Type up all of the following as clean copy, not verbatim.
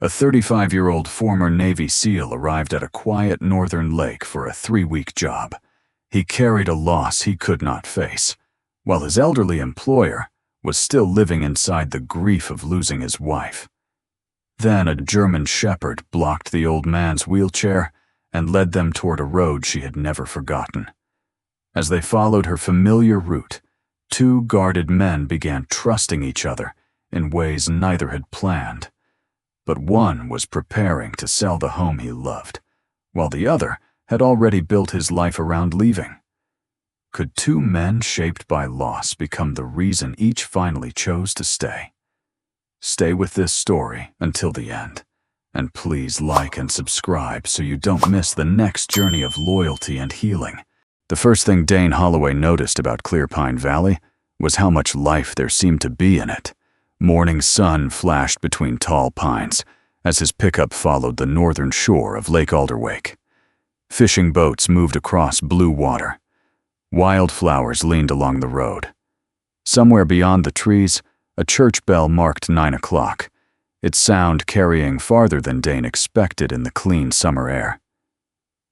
A 35-year-old former Navy SEAL arrived at a quiet northern lake for a 3-week job. He carried a loss he could not face, while his elderly employer was still living inside the grief of losing his wife. Then a German shepherd blocked the old man's wheelchair and led them toward a road she had never forgotten. As they followed her familiar route, 2 guarded men began trusting each other in ways neither had planned. But one was preparing to sell the home he loved, while the other had already built his life around leaving. Could 2 men shaped by loss become the reason each finally chose to stay? Stay with this story until the end, and please like and subscribe so you don't miss the next journey of loyalty and healing. The first thing Dane Holloway noticed about Clear Pine Valley was how much life there seemed to be in it. Morning sun flashed between tall pines as his pickup followed the northern shore of Lake Alderwake. Fishing boats moved across blue water. Wildflowers leaned along the road. Somewhere beyond the trees, a church bell marked 9 o'clock, its sound carrying farther than Dane expected in the clean summer air.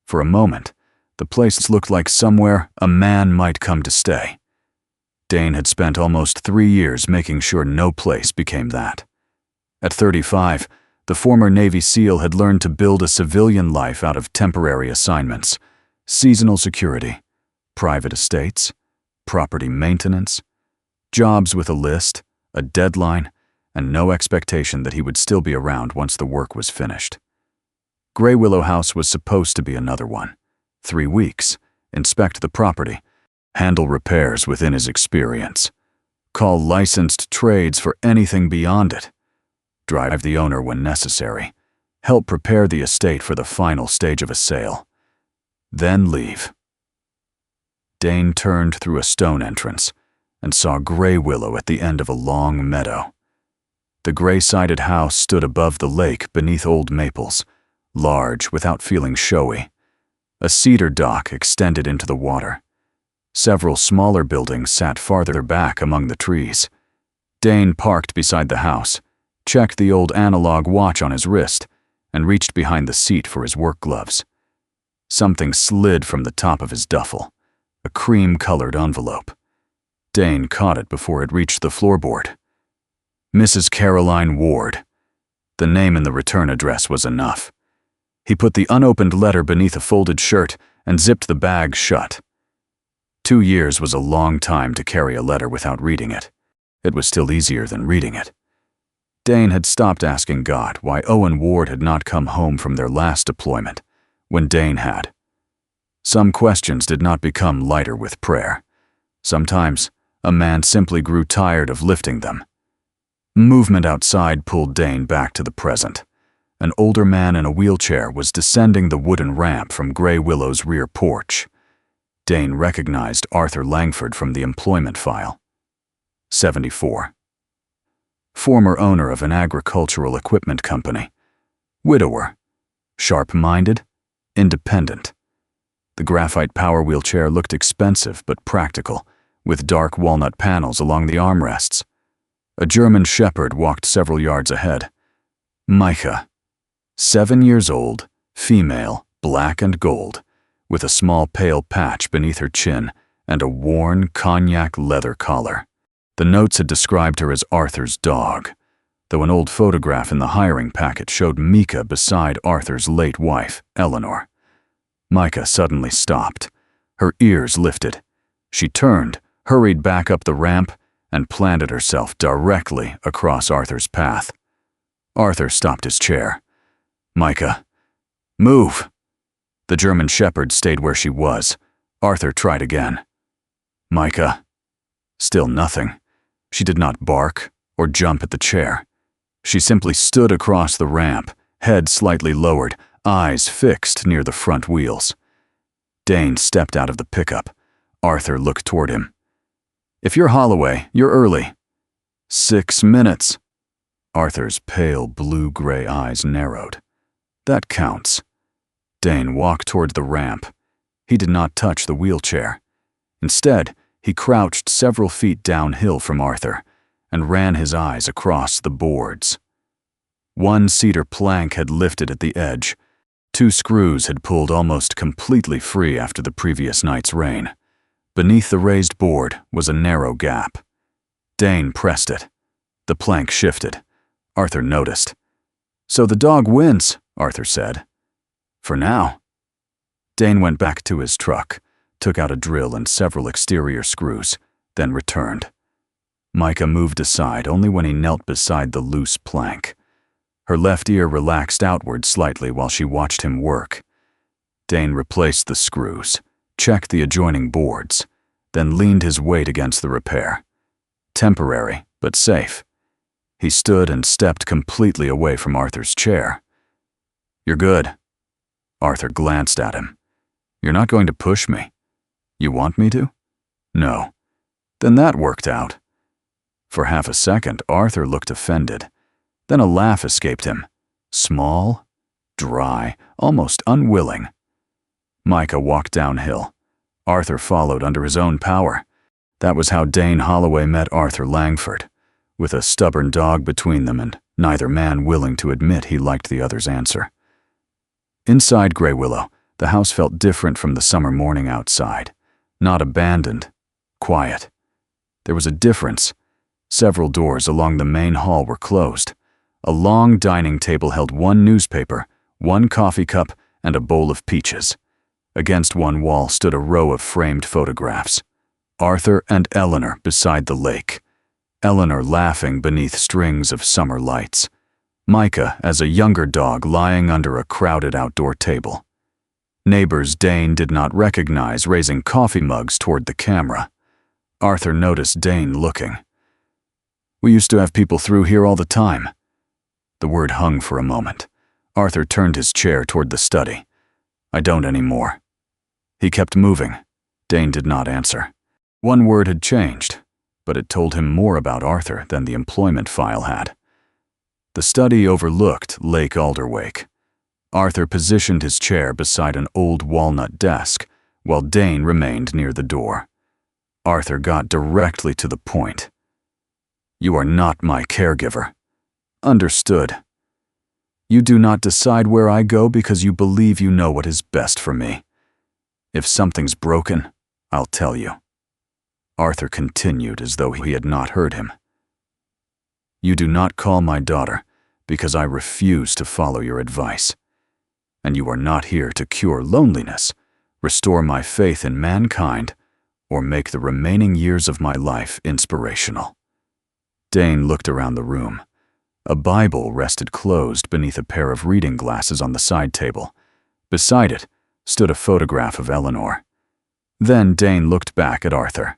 For a moment, the place looked like somewhere a man might come to stay. Dane had spent almost 3 years making sure no place became that. At 35, the former Navy SEAL had learned to build a civilian life out of temporary assignments, seasonal security, private estates, property maintenance, jobs with a list, a deadline, and no expectation that he would still be around once the work was finished. Grey Willow House was supposed to be another one. 3 weeks, inspect the property, handle repairs within his experience, call licensed trades for anything beyond it, drive the owner when necessary, help prepare the estate for the final stage of a sale, then leave. Dane turned through a stone entrance and saw Grey Willow at the end of a long meadow. The gray-sided house stood above the lake beneath old maples, large without feeling showy. A cedar dock extended into the water. Several smaller buildings sat farther back among the trees. Dane parked beside the house, checked the old analog watch on his wrist, and reached behind the seat for his work gloves. Something slid from the top of his duffel, a cream-colored envelope. Dane caught it before it reached the floorboard. Mrs. Caroline Ward. The name in the return address was enough. He put the unopened letter beneath a folded shirt and zipped the bag shut. 2 years was a long time to carry a letter without reading it. It was still easier than reading it. Dane had stopped asking God why Owen Ward had not come home from their last deployment, when Dane had. Some questions did not become lighter with prayer. Sometimes, a man simply grew tired of lifting them. Movement outside pulled Dane back to the present. An older man in a wheelchair was descending the wooden ramp from Grey Willow's rear porch. Dane recognized Arthur Langford from the employment file. 74. Former owner of an agricultural equipment company. Widower. Sharp-minded. Independent. The graphite power wheelchair looked expensive but practical, with dark walnut panels along the armrests. A German shepherd walked several yards ahead. Micah. 7 years old, female, black and gold, with a small pale patch beneath her chin and a worn cognac leather collar. The notes had described her as Arthur's dog, though an old photograph in the hiring packet showed Micah beside Arthur's late wife, Eleanor. Micah suddenly stopped. Her ears lifted. She turned, hurried back up the ramp, and planted herself directly across Arthur's path. Arthur stopped his chair. Micah, move! The German shepherd stayed where she was. Arthur tried again. Micah. Still nothing. She did not bark or jump at the chair. She simply stood across the ramp, head slightly lowered, eyes fixed near the front wheels. Dane stepped out of the pickup. Arthur looked toward him. If you're Holloway, you're early. 6 minutes. Arthur's pale blue-gray eyes narrowed. That counts. Dane walked toward the ramp. He did not touch the wheelchair. Instead, he crouched several feet downhill from Arthur and ran his eyes across the boards. One cedar plank had lifted at the edge. 2 screws had pulled almost completely free after the previous night's rain. Beneath the raised board was a narrow gap. Dane pressed it. The plank shifted. Arthur noticed. "So the dog wins," Arthur said. "For now." Dane went back to his truck, took out a drill and several exterior screws, then returned. Micah moved aside only when he knelt beside the loose plank. Her left ear relaxed outward slightly while she watched him work. Dane replaced the screws, checked the adjoining boards, then leaned his weight against the repair. Temporary, but safe. He stood and stepped completely away from Arthur's chair. "You're good." Arthur glanced at him. "You're not going to push me. You want me to?" "No." "Then that worked out." For half a second, Arthur looked offended. Then a laugh escaped him. Small, dry, almost unwilling. Micah walked downhill. Arthur followed under his own power. That was how Dane Holloway met Arthur Langford, with a stubborn dog between them and neither man willing to admit he liked the other's answer. Inside Grey Willow, the house felt different from the summer morning outside. Not abandoned, quiet. There was a difference. Several doors along the main hall were closed. A long dining table held 1 newspaper, 1 coffee cup, and a bowl of peaches. Against one wall stood a row of framed photographs. Arthur and Eleanor beside the lake. Eleanor laughing beneath strings of summer lights. Micah as a younger dog lying under a crowded outdoor table. Neighbors Dane did not recognize raising coffee mugs toward the camera. Arthur noticed Dane looking. "We used to have people through here all the time." The word hung for a moment. Arthur turned his chair toward the study. "I don't anymore." He kept moving. Dane did not answer. One word had changed, but it told him more about Arthur than the employment file had. The study overlooked Lake Alderwake. Arthur positioned his chair beside an old walnut desk, while Dane remained near the door. Arthur got directly to the point. "You are not my caregiver." "Understood. You do not decide where I go because you believe you know what is best for me. If something's broken, I'll tell you." Arthur continued as though he had not heard him. "You do not call my daughter because I refuse to follow your advice. And you are not here to cure loneliness, restore my faith in mankind, or make the remaining years of my life inspirational." Dane looked around the room. A Bible rested closed beneath a pair of reading glasses on the side table. Beside it stood a photograph of Eleanor. Then Dane looked back at Arthur.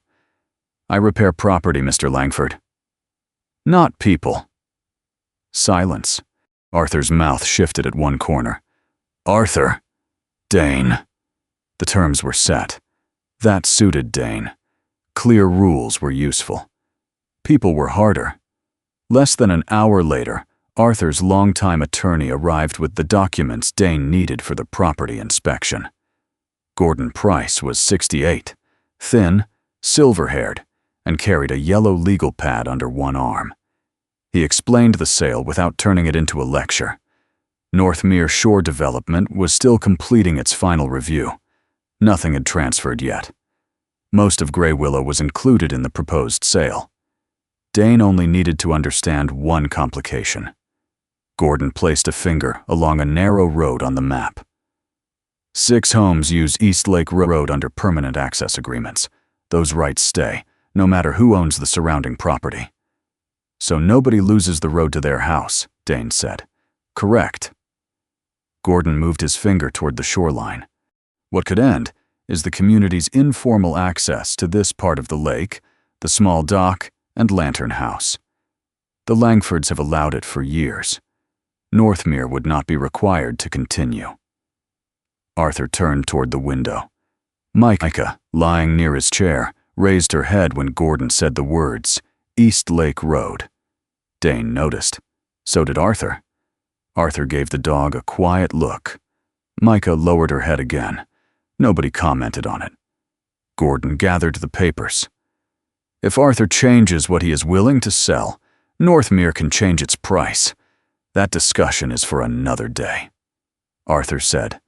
"I repair property, Mr. Langford." "Not people." Silence. Arthur's mouth shifted at one corner. "Arthur." "Dane." The terms were set. That suited Dane. Clear rules were useful. People were harder. Less than an hour later, Arthur's longtime attorney arrived with the documents Dane needed for the property inspection. Gordon Price was 68, thin, silver-haired, and carried a yellow legal pad under one arm. He explained the sale without turning it into a lecture. Northmere Shore Development was still completing its final review. Nothing had transferred yet. Most of Grey Willow was included in the proposed sale. Dane only needed to understand one complication. Gordon placed a finger along a narrow road on the map. 6 homes use East Lake Road under permanent access agreements. Those rights stay, no matter who owns the surrounding property. "So nobody loses the road to their house," Dane said. "Correct." Gordon moved his finger toward the shoreline. "What could end is the community's informal access to this part of the lake, the small dock, and Lantern House. The Langfords have allowed it for years. Northmere would not be required to continue." Arthur turned toward the window. Micah, lying near his chair, raised her head when Gordon said the words, "East Lake Road." Dane noticed. So did Arthur. Arthur gave the dog a quiet look. Micah lowered her head again. Nobody commented on it. Gordon gathered the papers. "If Arthur changes what he is willing to sell, Northmere can change its price. "That discussion is for another day," Arthur said.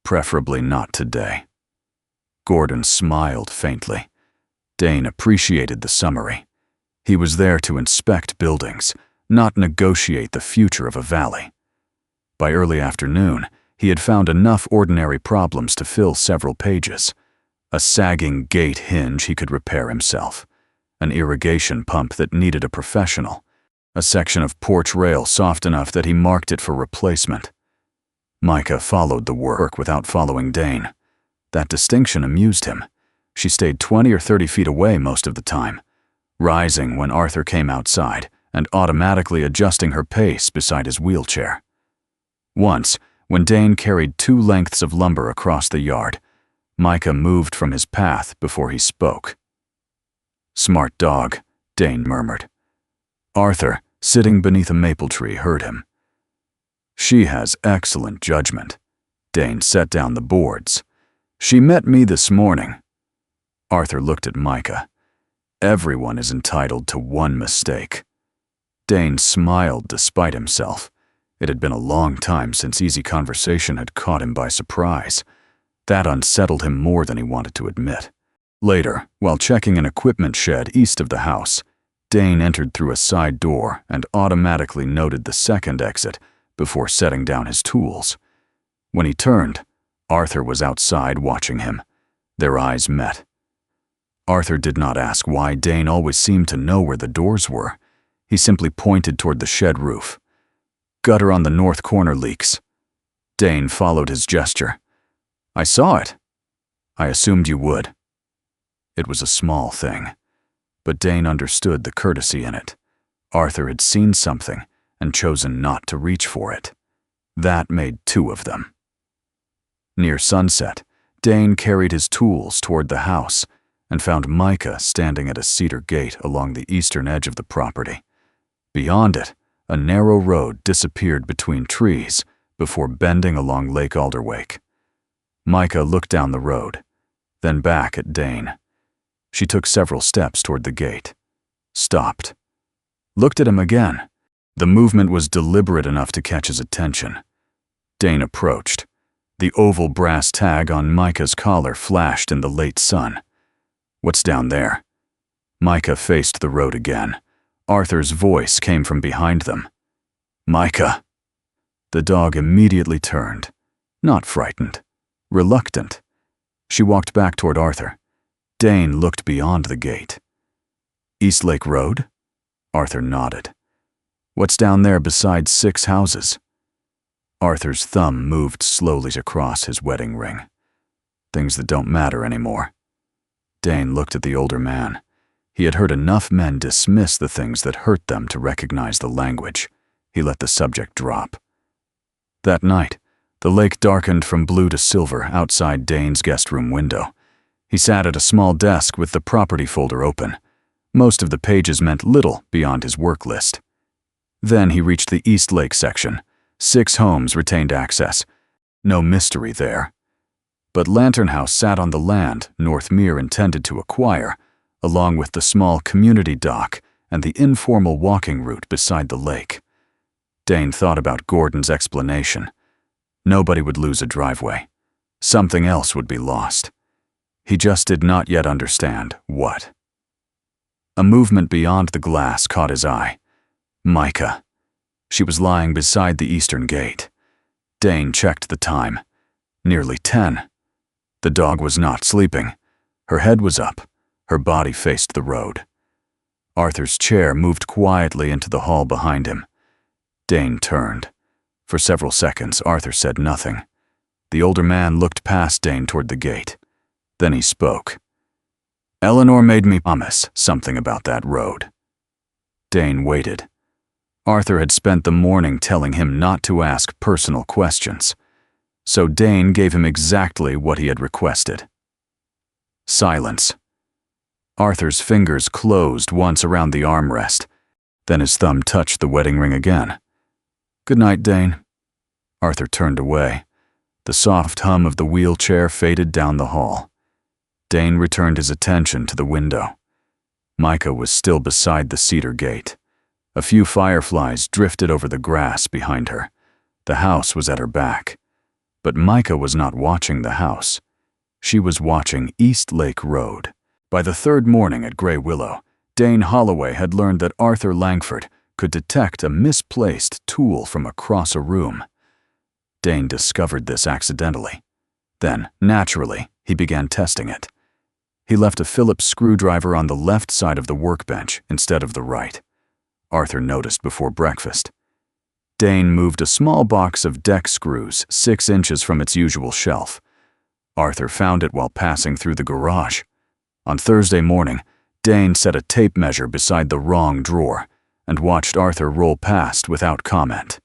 "Preferably not today." Gordon smiled faintly. Dane appreciated the summary. He was there to inspect buildings, not negotiate the future of a valley. By early afternoon, he had found enough ordinary problems to fill several pages. A sagging gate hinge he could repair himself, an irrigation pump that needed a professional, a section of porch rail soft enough that he marked it for replacement. Micah followed the work without following Dane. That distinction amused him. She stayed 20 or 30 feet away most of the time, rising when Arthur came outside and automatically adjusting her pace beside his wheelchair. Once, when Dane carried 2 lengths of lumber across the yard, Micah moved from his path before he spoke. "Smart dog," Dane murmured. Arthur, sitting beneath a maple tree, heard him. "She has excellent judgment." Dane set down the boards. "She met me this morning." Arthur looked at Micah. "Everyone is entitled to one mistake." Dane smiled despite himself. It had been a long time since easy conversation had caught him by surprise. That unsettled him more than he wanted to admit. Later, while checking an equipment shed east of the house, Dane entered through a side door and automatically noted the second exit before setting down his tools. When he turned, Arthur was outside watching him. Their eyes met. Arthur did not ask why Dane always seemed to know where the doors were. He simply pointed toward the shed roof. "Gutter on the north corner leaks." Dane followed his gesture. "I saw it. I assumed you would." It was a small thing, but Dane understood the courtesy in it. Arthur had seen something and chosen not to reach for it. That made 2 of them. Near sunset, Dane carried his tools toward the house and found Micah standing at a cedar gate along the eastern edge of the property. Beyond it, a narrow road disappeared between trees before bending along Lake Alderwake. Micah looked down the road, then back at Dane. She took several steps toward the gate, stopped, looked at him again. The movement was deliberate enough to catch his attention. Dane approached. The oval brass tag on Micah's collar flashed in the late sun. "What's down there?" Micah faced the road again. Arthur's voice came from behind them. "Micah." The dog immediately turned, not frightened, reluctant. She walked back toward Arthur. Dane looked beyond the gate. "East Lake Road?" Arthur nodded. "What's down there besides 6 houses?" Arthur's thumb moved slowly across his wedding ring. "Things that don't matter anymore." Dane looked at the older man. He had heard enough men dismiss the things that hurt them to recognize the language. He let the subject drop. That night, the lake darkened from blue to silver outside Dane's guest room window. He sat at a small desk with the property folder open. Most of the pages meant little beyond his work list. Then he reached the East Lake section. 6 homes retained access. No mystery there. But Lantern House sat on the land North Mere intended to acquire, along with the small community dock and the informal walking route beside the lake. Dane thought about Gordon's explanation. Nobody would lose a driveway. Something else would be lost. He just did not yet understand what. A movement beyond the glass caught his eye. Micah. She was lying beside the eastern gate. Dane checked the time. Nearly 10. The dog was not sleeping. Her head was up. Her body faced the road. Arthur's chair moved quietly into the hall behind him. Dane turned. For several seconds, Arthur said nothing. The older man looked past Dane toward the gate. Then he spoke. "Eleanor made me promise something about that road." Dane waited. Arthur had spent the morning telling him not to ask personal questions, so Dane gave him exactly what he had requested. Silence. Arthur's fingers closed once around the armrest, then his thumb touched the wedding ring again. "Good night, Dane." Arthur turned away. The soft hum of the wheelchair faded down the hall. Dane returned his attention to the window. Micah was still beside the cedar gate. A few fireflies drifted over the grass behind her. The house was at her back. But Micah was not watching the house. She was watching East Lake Road. By the third morning at Grey Willow, Dane Holloway had learned that Arthur Langford could detect a misplaced tool from across a room. Dane discovered this accidentally. Then, naturally, he began testing it. He left a Phillips screwdriver on the left side of the workbench instead of the right. Arthur noticed before breakfast. Dane moved a small box of deck screws 6 inches from its usual shelf. Arthur found it while passing through the garage. On Thursday morning, Dane set a tape measure beside the wrong drawer and watched Arthur roll past without comment.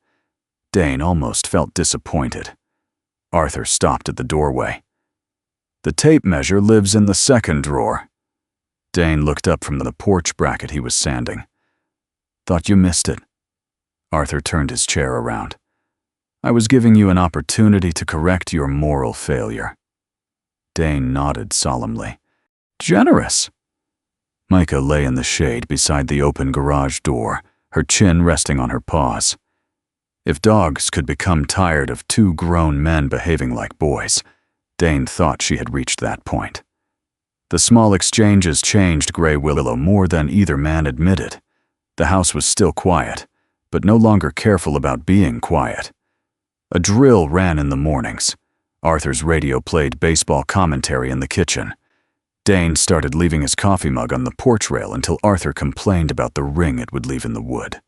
Dane almost felt disappointed. Arthur stopped at the doorway. "The tape measure lives in the second drawer." Dane looked up from the porch bracket he was sanding. "Thought you missed it." Arthur turned his chair around. "I was giving you an opportunity to correct your moral failure." Dane nodded solemnly. "Generous." Micah lay in the shade beside the open garage door, her chin resting on her paws. If dogs could become tired of 2 grown men behaving like boys, Dane thought she had reached that point. The small exchanges changed Grey Willow more than either man admitted. The house was still quiet, but no longer careful about being quiet. A drill ran in the mornings. Arthur's radio played baseball commentary in the kitchen. Dane started leaving his coffee mug on the porch rail until Arthur complained about the ring it would leave in the wood.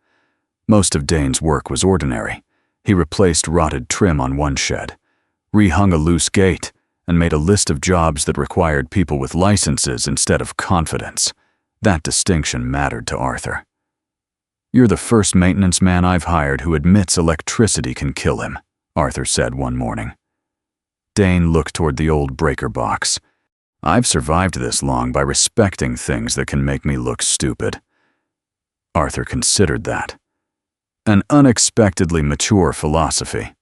Most of Dane's work was ordinary. He replaced rotted trim on one shed, rehung a loose gate, and made a list of jobs that required people with licenses instead of confidence. That distinction mattered to Arthur. "You're the first maintenance man I've hired who admits electricity can kill him," Arthur said one morning. Dane looked toward the old breaker box. "I've survived this long by respecting things that can make me look stupid." Arthur considered that. An unexpectedly mature philosophy.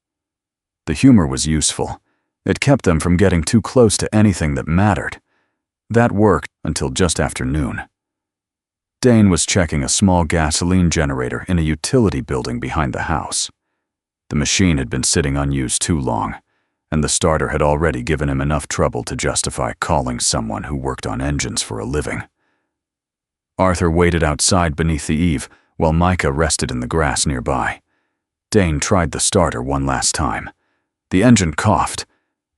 The humor was useful. It kept them from getting too close to anything that mattered. That worked until just after noon. Dane was checking a small gasoline generator in a utility building behind the house. The machine had been sitting unused too long, and the starter had already given him enough trouble to justify calling someone who worked on engines for a living. Arthur waited outside beneath the eave while Micah rested in the grass nearby. Dane tried the starter one last time. The engine coughed,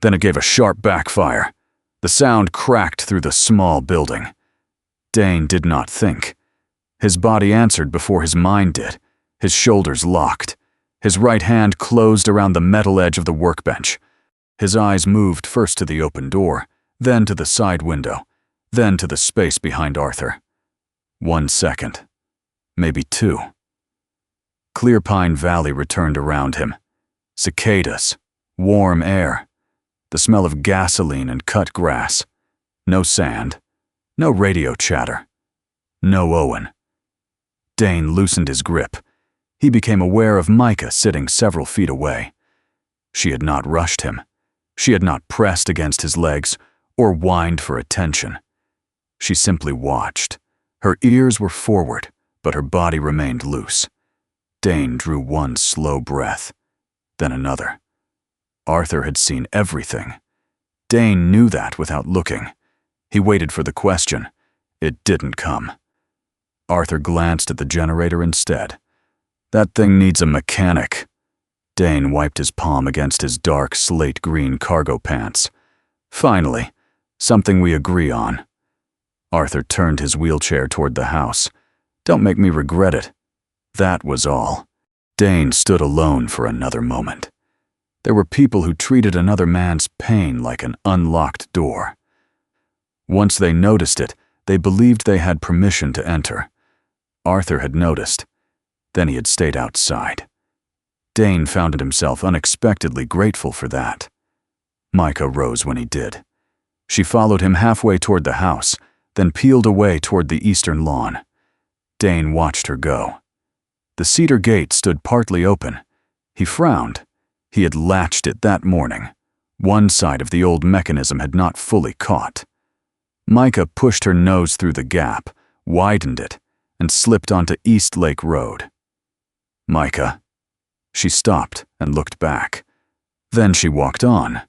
then it gave a sharp backfire. The sound cracked through the small building. Dane did not think. His body answered before his mind did. His shoulders locked. His right hand closed around the metal edge of the workbench. His eyes moved first to the open door, then to the side window, then to the space behind Arthur. 1 second. Maybe 2. Clear Pine Valley returned around him. Cicadas, warm air, the smell of gasoline and cut grass. No sand, no radio chatter, no Owen. Dane loosened his grip. He became aware of Micah sitting several feet away. She had not rushed him. She had not pressed against his legs or whined for attention. She simply watched. Her ears were forward, but her body remained loose. Dane drew one slow breath, then another. Arthur had seen everything. Dane knew that without looking. He waited for the question. It didn't come. Arthur glanced at the generator instead. "That thing needs a mechanic." Dane wiped his palm against his dark slate-green cargo pants. "Finally, something we agree on." Arthur turned his wheelchair toward the house. "Don't make me regret it." That was all. Dane stood alone for another moment. There were people who treated another man's pain like an unlocked door. Once they noticed it, they believed they had permission to enter. Arthur had noticed. Then he had stayed outside. Dane found himself unexpectedly grateful for that. Micah rose when he did. She followed him halfway toward the house, then peeled away toward the eastern lawn. Dane watched her go. The cedar gate stood partly open. He frowned. He had latched it that morning. One side of the old mechanism had not fully caught. Micah pushed her nose through the gap, widened it, and slipped onto East Lake Road. "Micah." She stopped and looked back. Then she walked on.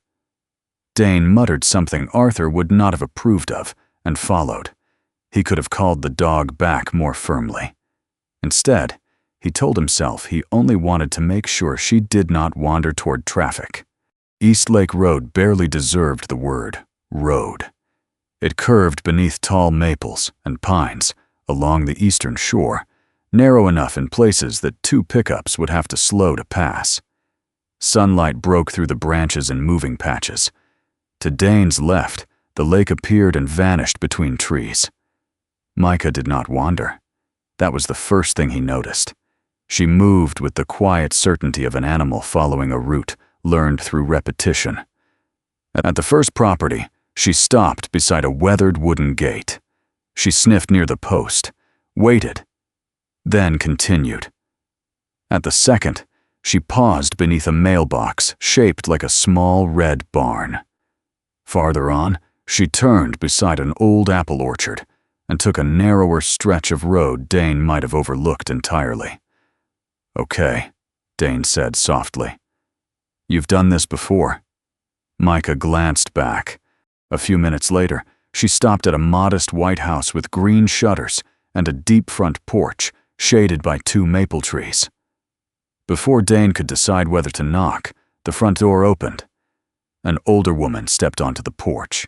Dane muttered something Arthur would not have approved of and followed. He could have called the dog back more firmly. Instead, he told himself he only wanted to make sure she did not wander toward traffic. East Lake Road barely deserved the word road. It curved beneath tall maples and pines along the eastern shore, narrow enough in places that 2 pickups would have to slow to pass. Sunlight broke through the branches in moving patches. To Dane's left, the lake appeared and vanished between trees. Micah did not wander. That was the first thing he noticed. She moved with the quiet certainty of an animal following a route learned through repetition. At the first property, she stopped beside a weathered wooden gate. She sniffed near the post, waited, then continued. At the second, she paused beneath a mailbox shaped like a small red barn. Farther on, she turned beside an old apple orchard and took a narrower stretch of road Dane might have overlooked entirely. "Okay," Dane said softly. "You've done this before." Micah glanced back. A few minutes later, she stopped at a modest white house with green shutters and a deep front porch shaded by 2 maple trees. Before Dane could decide whether to knock, the front door opened. An older woman stepped onto the porch.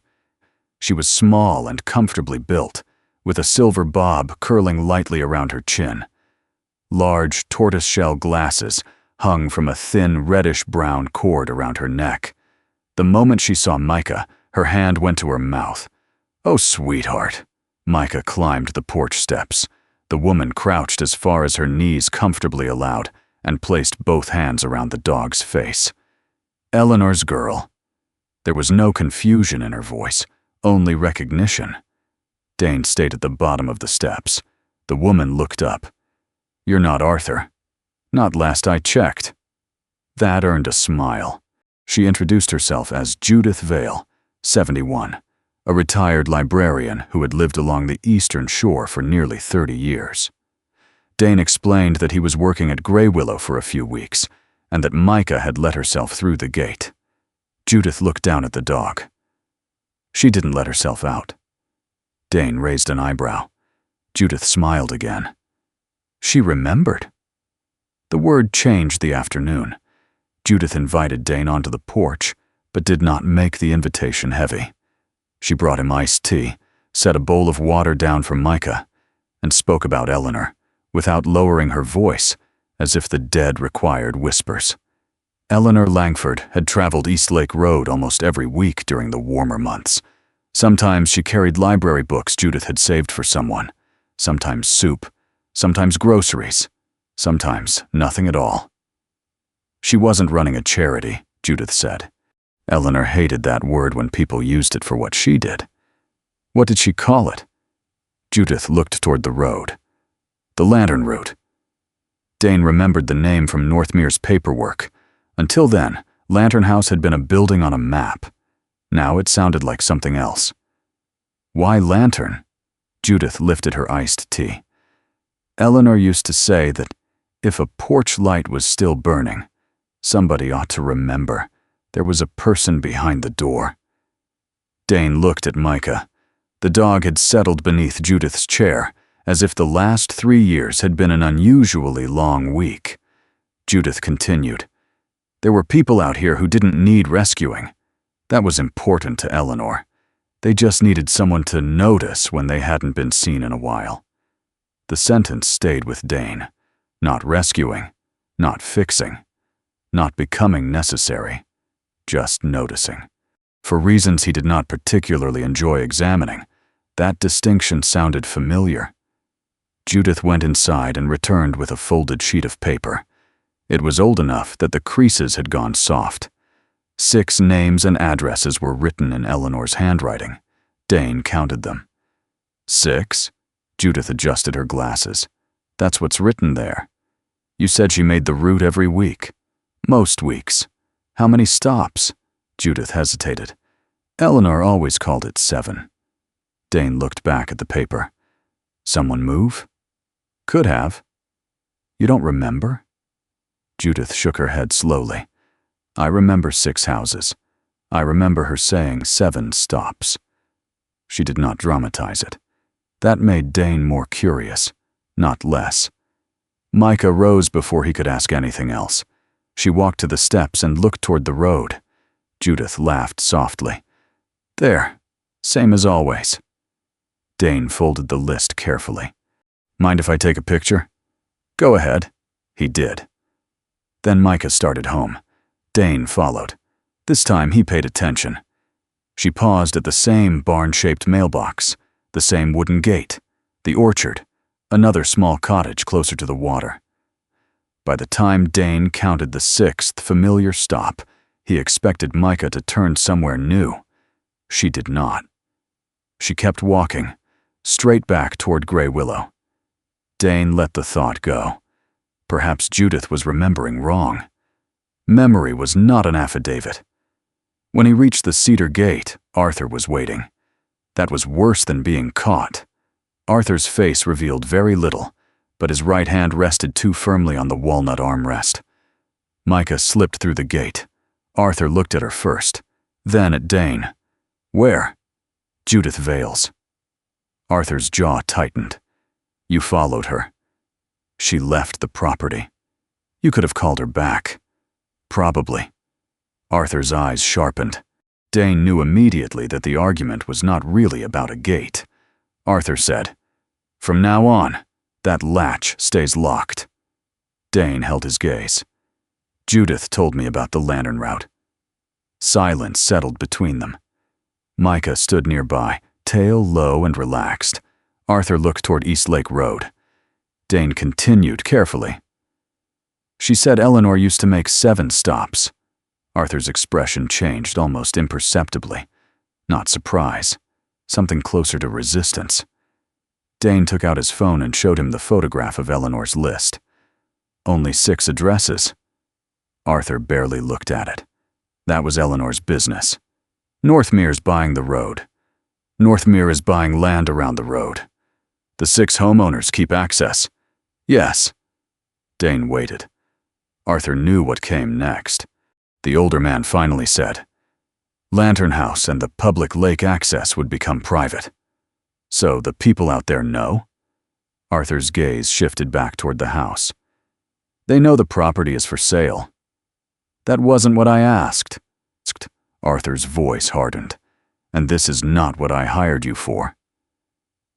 She was small and comfortably built, with a silver bob curling lightly around her chin. Large tortoiseshell glasses hung from a thin reddish-brown cord around her neck. The moment she saw Micah, her hand went to her mouth. "Oh, sweetheart." Micah climbed the porch steps. The woman crouched as far as her knees comfortably allowed and placed both hands around the dog's face. "Eleanor's girl." There was no confusion in her voice, only recognition. Dane stayed at the bottom of the steps. The woman looked up. "You're not Arthur." "Not last I checked." That earned a smile. She introduced herself as Judith Vale, 71, a retired librarian who had lived along the eastern shore for nearly 30 years. Dane explained that he was working at Grey Willow for a few weeks, and that Micah had let herself through the gate. Judith looked down at the dog. "She didn't let herself out." Dane raised an eyebrow. Judith smiled again. She remembered. The word changed the afternoon. Judith invited Dane onto the porch, but did not make the invitation heavy. She brought him iced tea, set a bowl of water down for Micah, and spoke about Eleanor, without lowering her voice, as if the dead required whispers. Eleanor Langford had traveled East Lake Road almost every week during the warmer months. Sometimes she carried library books Judith had saved for someone, sometimes soup, sometimes groceries, sometimes nothing at all. She wasn't running a charity, Judith said. Eleanor hated that word when people used it for what she did. What did she call it? Judith looked toward the road. The Lantern Route. Dane remembered the name from Northmere's paperwork. Until then, Lantern House had been a building on a map. Now it sounded like something else. Why lantern? Judith lifted her iced tea. Eleanor used to say that if a porch light was still burning, somebody ought to remember there was a person behind the door. Dane looked at Micah. The dog had settled beneath Judith's chair, as if the last 3 years had been an unusually long week. Judith continued. There were people out here who didn't need rescuing. That was important to Eleanor. They just needed someone to notice when they hadn't been seen in a while. The sentence stayed with Dane. Not rescuing, not fixing, not becoming necessary, just noticing. For reasons he did not particularly enjoy examining, that distinction sounded familiar. Judith went inside and returned with a folded sheet of paper. It was old enough that the creases had gone soft. 6 names and addresses were written in Eleanor's handwriting. Dane counted them. 6? Judith adjusted her glasses. That's what's written there. You said she made the route every week. Most weeks. How many stops? Judith hesitated. Eleanor always called it 7. Dane looked back at the paper. Someone move? Could have. You don't remember? Judith shook her head slowly. I remember 6 houses. I remember her saying 7 stops. She did not dramatize it. That made Dane more curious, not less. Micah rose before he could ask anything else. She walked to the steps and looked toward the road. Judith laughed softly. There, same as always. Dane folded the list carefully. Mind if I take a picture? Go ahead. He did. Then Micah started home. Dane followed. This time he paid attention. She paused at the same barn-shaped mailbox, the same wooden gate, the orchard, another small cottage closer to the water. By the time Dane counted the 6th familiar stop, he expected Micah to turn somewhere new. She did not. She kept walking, straight back toward Grey Willow. Dane let the thought go. Perhaps Judith was remembering wrong. Memory was not an affidavit. When he reached the cedar gate, Arthur was waiting. That was worse than being caught. Arthur's face revealed very little, but his right hand rested too firmly on the walnut armrest. Micah slipped through the gate. Arthur looked at her first, then at Dane. Where? Judith Vales. Arthur's jaw tightened. You followed her. She left the property. You could have called her back. Probably. Arthur's eyes sharpened. Dane knew immediately that the argument was not really about a gate. Arthur said, From now on, that latch stays locked. Dane held his gaze. Judith told me about the lantern route. Silence settled between them. Micah stood nearby, tail low and relaxed. Arthur looked toward East Lake Road. Dane continued carefully. She said Eleanor used to make 7 stops. Arthur's expression changed almost imperceptibly. Not surprise. Something closer to resistance. Dane took out his phone and showed him the photograph of Eleanor's list. Only 6 addresses. Arthur barely looked at it. That was Eleanor's business. Northmere's buying the road. Northmere is buying land around the road. The 6 homeowners keep access. Yes. Dane waited. Arthur knew what came next. The older man finally said, Lantern House and the public lake access would become private. So the people out there know? Arthur's gaze shifted back toward the house. They know the property is for sale. That wasn't what I asked. Arthur's voice hardened. And this is not what I hired you for.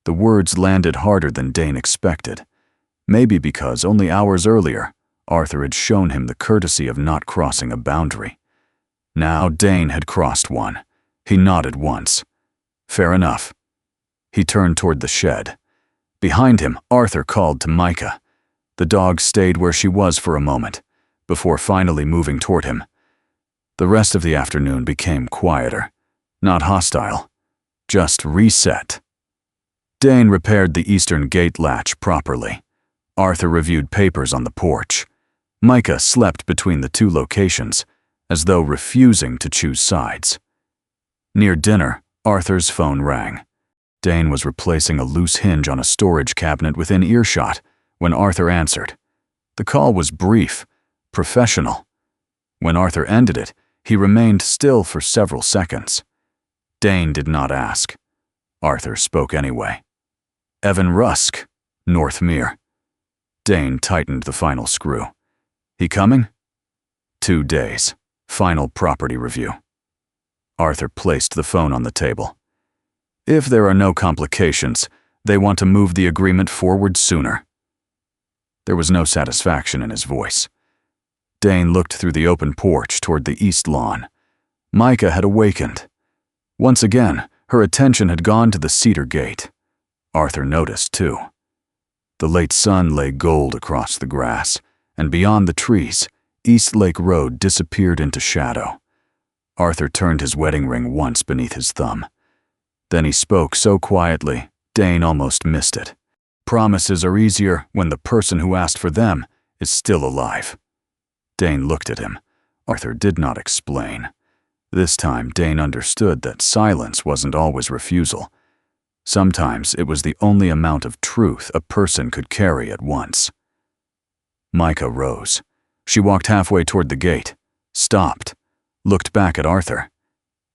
The words landed harder than Dane expected. Maybe because only hours earlier, Arthur had shown him the courtesy of not crossing a boundary. Now Dane had crossed one. He nodded once. Fair enough. He turned toward the shed. Behind him, Arthur called to Micah. The dog stayed where she was for a moment, before finally moving toward him. The rest of the afternoon became quieter. Not hostile. Just reset. Dane repaired the eastern gate latch properly. Arthur reviewed papers on the porch. Micah slept between the 2 locations, as though refusing to choose sides. Near dinner, Arthur's phone rang. Dane was replacing a loose hinge on a storage cabinet within earshot when Arthur answered. The call was brief, professional. When Arthur ended it, he remained still for several seconds. Dane did not ask. Arthur spoke anyway. Evan Rusk, Northmere. Dane tightened the final screw. He coming? 2 days. Final property review. Arthur placed the phone on the table. If there are no complications, they want to move the agreement forward sooner. There was no satisfaction in his voice. Dane looked through the open porch toward the east lawn. Micah had awakened. Once again, her attention had gone to the cedar gate. Arthur noticed, too. The late sun lay gold across the grass, and beyond the trees, East Lake Road disappeared into shadow. Arthur turned his wedding ring once beneath his thumb. Then he spoke so quietly, Dane almost missed it. Promises are easier when the person who asked for them is still alive. Dane looked at him. Arthur did not explain. This time Dane understood that silence wasn't always refusal. Sometimes it was the only amount of truth a person could carry at once. Micah rose. She walked halfway toward the gate, stopped, looked back at Arthur,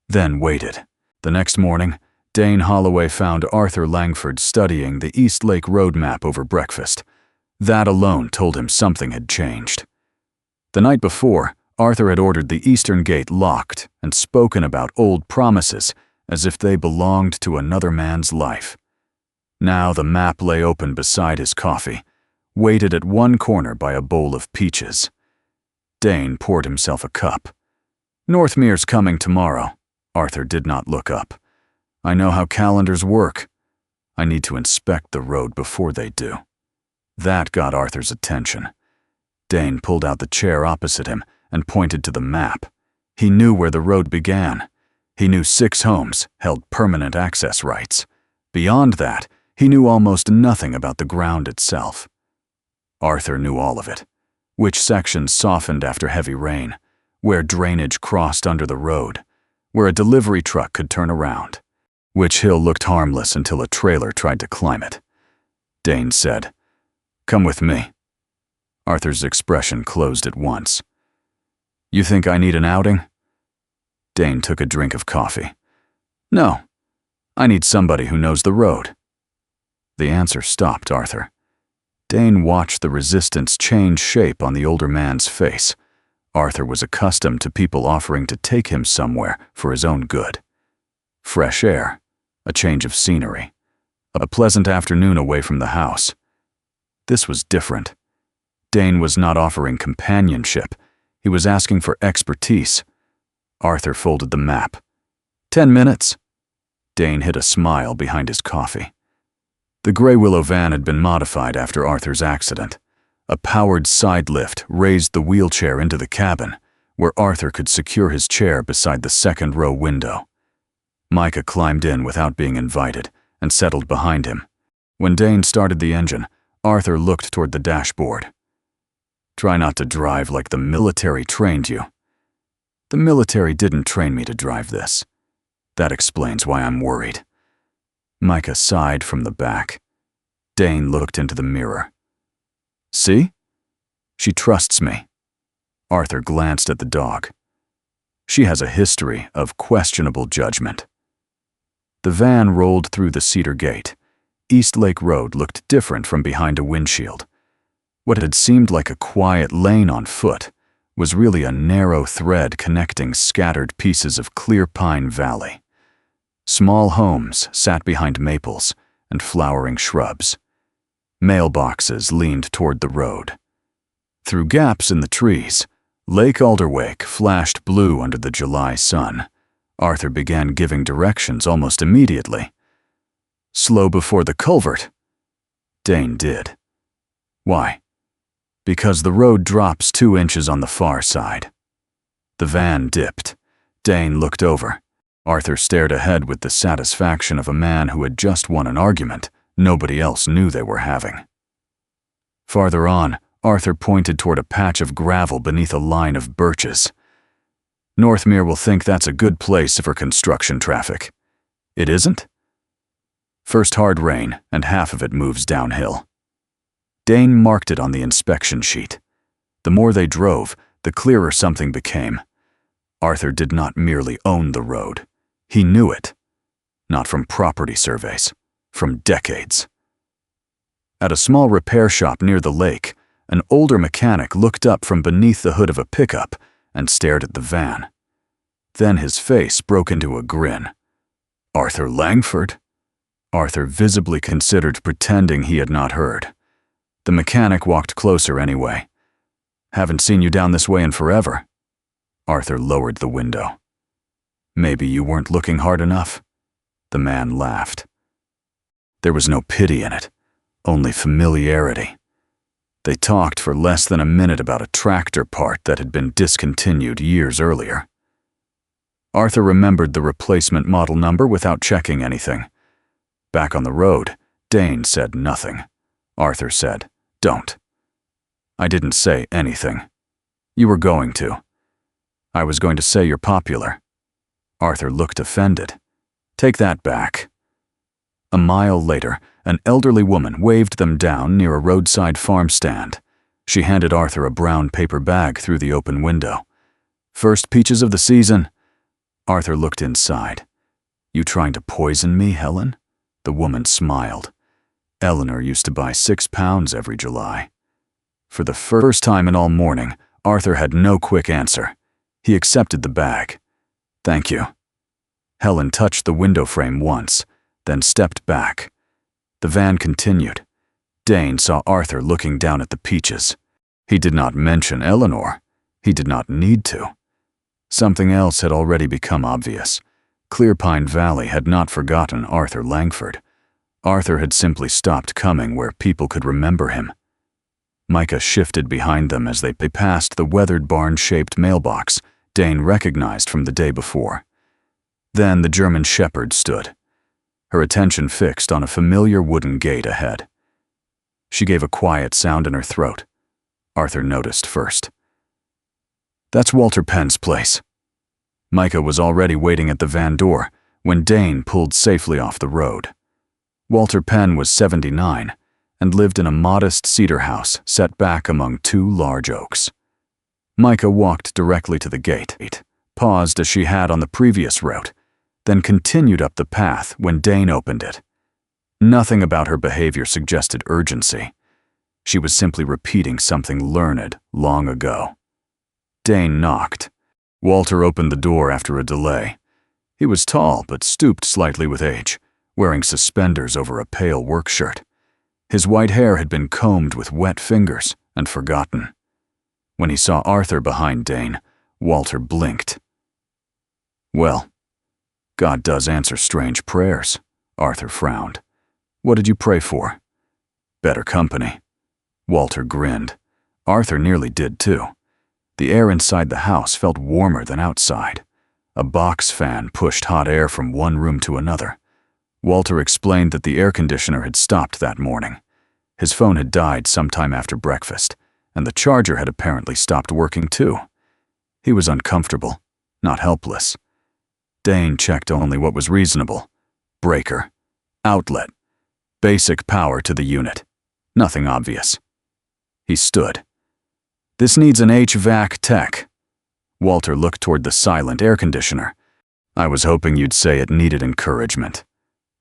then waited. The next morning, Dane Holloway found Arthur Langford studying the East Lake Road map over breakfast. That alone told him something had changed. The night before, Arthur had ordered the eastern gate locked and spoken about old promises as if they belonged to another man's life. Now the map lay open beside his coffee, weighted at one corner by a bowl of peaches. Dane poured himself a cup. "Northmere's coming tomorrow." Arthur did not look up. "I know how calendars work. I need to inspect the road before they do." That got Arthur's attention. Dane pulled out the chair opposite him and pointed to the map. He knew where the road began. He knew 6 homes held permanent access rights. Beyond that, he knew almost nothing about the ground itself. Arthur knew all of it. Which sections softened after heavy rain, where drainage crossed under the road, where a delivery truck could turn around, which hill looked harmless until a trailer tried to climb it. Dane said, "Come with me." Arthur's expression closed at once. "You think I need an outing?" Dane took a drink of coffee. "No, I need somebody who knows the road." The answer stopped Arthur. Dane watched the resistance change shape on the older man's face. Arthur was accustomed to people offering to take him somewhere for his own good. Fresh air, a change of scenery, a pleasant afternoon away from the house. This was different. Dane was not offering companionship. He was asking for expertise. Arthur folded the map. 10 minutes. Dane hid a smile behind his coffee. The gray willow van had been modified after Arthur's accident. A powered side lift raised the wheelchair into the cabin, where Arthur could secure his chair beside the second-row window. Micah climbed in without being invited and settled behind him. When Dane started the engine, Arthur looked toward the dashboard. "Try not to drive like the military trained you." "The military didn't train me to drive this. That explains why I'm worried." Micah sighed from the back. Dane looked into the mirror. "See? She trusts me." Arthur glanced at the dog. "She has a history of questionable judgment." The van rolled through the cedar gate. East Lake Road looked different from behind a windshield. What had seemed like a quiet lane on foot was really a narrow thread connecting scattered pieces of clear pine valley. Small homes sat behind maples and flowering shrubs. Mailboxes leaned toward the road. Through gaps in the trees, Lake Alderwake flashed blue under the July sun. Arthur began giving directions almost immediately. "Slow before the culvert." Dane did. "Why?" "Because the road drops 2 inches on the far side." The van dipped. Dane looked over. Arthur stared ahead with the satisfaction of a man who had just won an argument nobody else knew they were having. Farther on, Arthur pointed toward a patch of gravel beneath a line of birches. "Northmere will think that's a good place for construction traffic." "It isn't?" "First hard rain, and half of it moves downhill." Dane marked it on the inspection sheet. The more they drove, the clearer something became. Arthur did not merely own the road. He knew it. Not from property surveys, from decades. At a small repair shop near the lake, an older mechanic looked up from beneath the hood of a pickup and stared at the van. Then his face broke into a grin. "Arthur Langford?" Arthur visibly considered pretending he had not heard. The mechanic walked closer anyway. "Haven't seen you down this way in forever." Arthur lowered the window. "Maybe you weren't looking hard enough." The man laughed. There was no pity in it, only familiarity. They talked for less than a minute about a tractor part that had been discontinued years earlier. Arthur remembered the replacement model number without checking anything. Back on the road, Dane said nothing. Arthur said, "Don't." "I didn't say anything." "You were going to." "I was going to say you're popular." Arthur looked offended. "Take that back." A mile later, an elderly woman waved them down near a roadside farm stand. She handed Arthur a brown paper bag through the open window. "First peaches of the season." Arthur looked inside. "You trying to poison me, Helen?" The woman smiled. "Eleanor used to buy 6 pounds every July." For the first time in all morning, Arthur had no quick answer. He accepted the bag. "Thank you." Helen touched the window frame once, then stepped back. The van continued. Dane saw Arthur looking down at the peaches. He did not mention Eleanor. He did not need to. Something else had already become obvious. Clearpine Valley had not forgotten Arthur Langford. Arthur had simply stopped coming where people could remember him. Micah shifted behind them as they passed the weathered barn-shaped mailbox Dane recognized from the day before. Then the German shepherd stood, her attention fixed on a familiar wooden gate ahead. She gave a quiet sound in her throat. Arthur noticed first. "That's Walter Penn's place." Micah was already waiting at the van door when Dane pulled safely off the road. Walter Penn was 79 and lived in a modest cedar house set back among 2 large oaks. Micah walked directly to the gate, paused as she had on the previous route, then continued up the path when Dane opened it. Nothing about her behavior suggested urgency. She was simply repeating something learned long ago. Dane knocked. Walter opened the door after a delay. He was tall but stooped slightly with age, wearing suspenders over a pale work shirt. His white hair had been combed with wet fingers and forgotten. When he saw Arthur behind Dane, Walter blinked. "Well, God does answer strange prayers," Arthur frowned. "What did you pray for?" "Better company." Walter grinned. Arthur nearly did too. The air inside the house felt warmer than outside. A box fan pushed hot air from one room to another. Walter explained that the air conditioner had stopped that morning. His phone had died sometime after breakfast, and the charger had apparently stopped working too. He was uncomfortable, not helpless. Dane checked only what was reasonable. Breaker. Outlet. Basic power to the unit. Nothing obvious. He stood. "This needs an HVAC tech." Walter looked toward the silent air conditioner. "I was hoping you'd say it needed encouragement."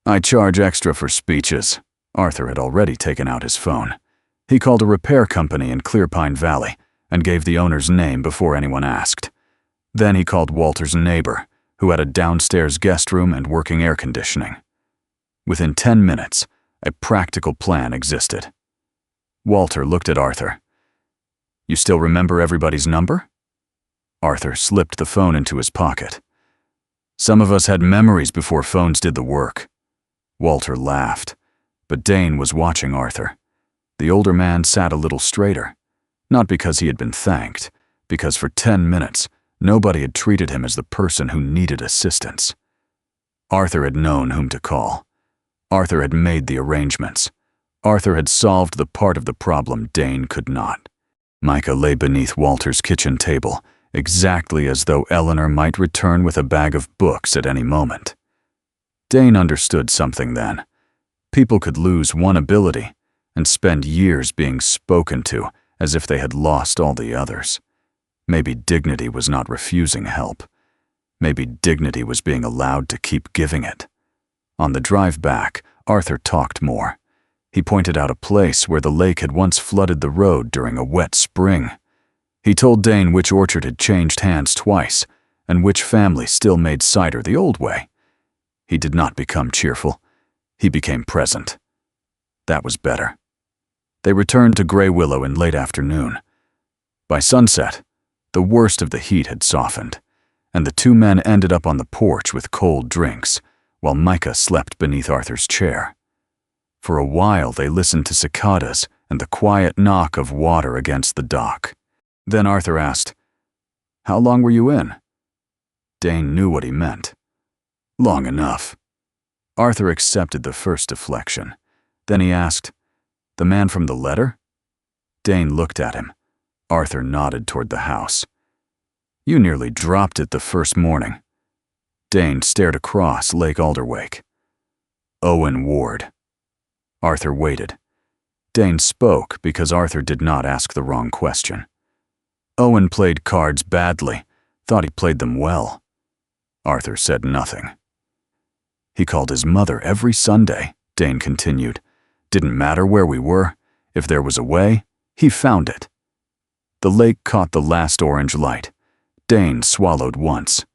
"I charge extra for speeches." Arthur had already taken out his phone. He called a repair company in Clearpine Valley and gave the owner's name before anyone asked. Then he called Walter's neighbor, who had a downstairs guest room and working air conditioning. Within 10 minutes, a practical plan existed. Walter looked at Arthur. "You still remember everybody's number?" Arthur slipped the phone into his pocket. "Some of us had memories before phones did the work." Walter laughed, but Dane was watching Arthur. The older man sat a little straighter, not because he had been thanked, because for 10 minutes, nobody had treated him as the person who needed assistance. Arthur had known whom to call. Arthur had made the arrangements. Arthur had solved the part of the problem Dane could not. Micah lay beneath Walter's kitchen table, exactly as though Eleanor might return with a bag of books at any moment. Dane understood something then. People could lose one ability and spend years being spoken to as if they had lost all the others. Maybe dignity was not refusing help. Maybe dignity was being allowed to keep giving it. On the drive back, Arthur talked more. He pointed out a place where the lake had once flooded the road during a wet spring. He told Dane which orchard had changed hands twice and which family still made cider the old way. He did not become cheerful. He became present. That was better. They returned to Grey Willow in late afternoon. By sunset, the worst of the heat had softened, and the 2 men ended up on the porch with cold drinks, while Micah slept beneath Arthur's chair. For a while they listened to cicadas and the quiet knock of water against the dock. Then Arthur asked, "How long were you in?" Dane knew what he meant. "Long enough." Arthur accepted the first deflection. Then he asked, "The man from the letter?" Dane looked at him. Arthur nodded toward the house. "You nearly dropped it the first morning." Dane stared across Lake Alderwake. Owen Ward. Arthur waited. Dane spoke because Arthur did not ask the wrong question. Owen played cards badly, thought he played them well. Arthur said nothing. He called his mother every Sunday, Dane continued. Didn't matter where we were. If there was a way, he found it. The lake caught the last orange light. Dane swallowed once.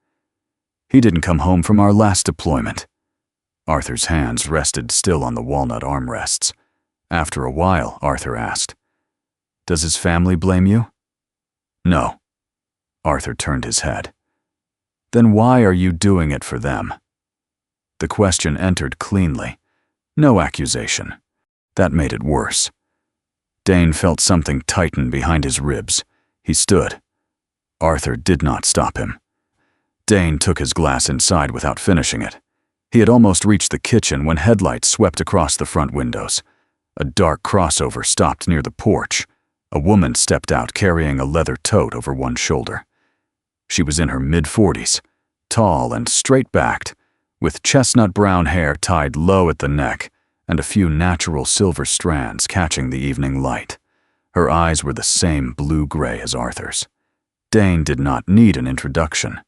He didn't come home from our last deployment. Arthur's hands rested still on the walnut armrests. After a while, Arthur asked, "Does his family blame you?" "No." Arthur turned his head. "Then why are you doing it for them?" The question entered cleanly. No accusation. That made it worse. Dane felt something tighten behind his ribs. He stood. Arthur did not stop him. Dane took his glass inside without finishing it. He had almost reached the kitchen when headlights swept across the front windows. A dark crossover stopped near the porch. A woman stepped out carrying a leather tote over one shoulder. She was in her mid-40s, tall and straight-backed, with chestnut-brown hair tied low at the neck and a few natural silver strands catching the evening light. Her eyes were the same blue-gray as Arthur's. Dane did not need an introduction.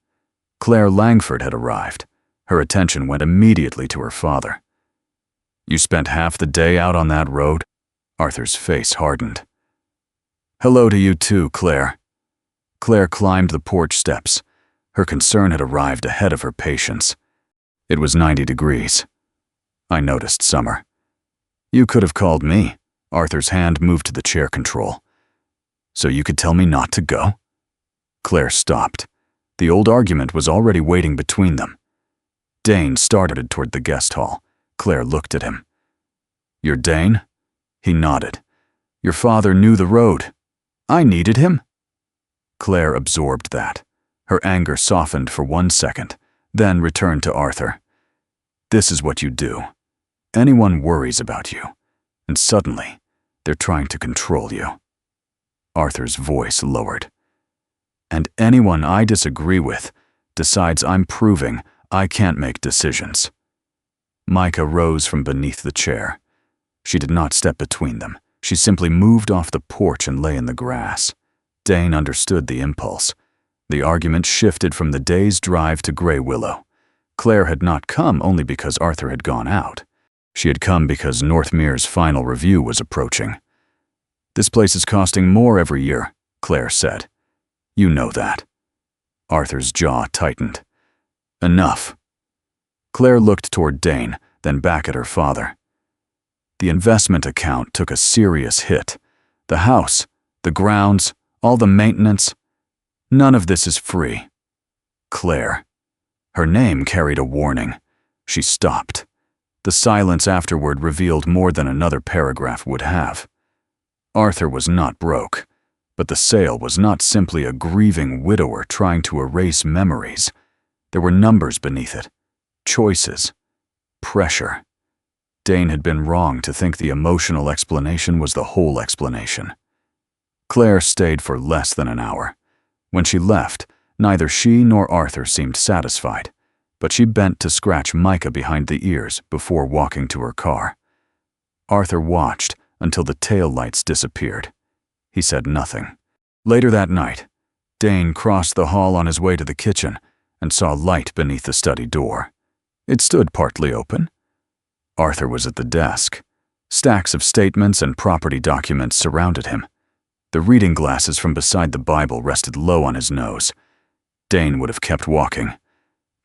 Claire Langford had arrived. Her attention went immediately to her father. "You spent half the day out on that road?" Arthur's face hardened. "Hello to you too, Claire." Claire climbed the porch steps. Her concern had arrived ahead of her patience. It was 90 degrees. "I noticed, Summer." "You could have called me." Arthur's hand moved to the chair control. "So you could tell me not to go?" Claire stopped. The old argument was already waiting between them. Dane started toward the guest hall. Claire looked at him. "You're Dane?" He nodded. "Your father knew the road. I needed him?" Claire absorbed that. Her anger softened for 1 second, then returned to Arthur. "This is what you do. Anyone worries about you, and suddenly, they're trying to control you." Arthur's voice lowered. "And anyone I disagree with decides I'm proving I can't make decisions." Micah rose from beneath the chair. She did not step between them. She simply moved off the porch and lay in the grass. Dane understood the impulse. The argument shifted from the day's drive to Grey Willow. Claire had not come only because Arthur had gone out. She had come because Northmere's final review was approaching. "This place is costing more every year," Claire said. "You know that." Arthur's jaw tightened. "Enough." Claire looked toward Dane, then back at her father. The investment account took a serious hit. The house, the grounds, all the maintenance. None of this is free. Claire. Her name carried a warning. She stopped. The silence afterward revealed more than another paragraph would have. Arthur was not broke, but the sale was not simply a grieving widower trying to erase memories. There were numbers beneath it. Choices. Pressure. Dane had been wrong to think the emotional explanation was the whole explanation. Claire stayed for less than an hour. When she left, neither she nor Arthur seemed satisfied, but she bent to scratch Micah behind the ears before walking to her car. Arthur watched until the tail lights disappeared. He said nothing. Later that night, Dane crossed the hall on his way to the kitchen and saw light beneath the study door. It stood partly open. Arthur was at the desk. Stacks of statements and property documents surrounded him. The reading glasses from beside the Bible rested low on his nose. Dane would have kept walking.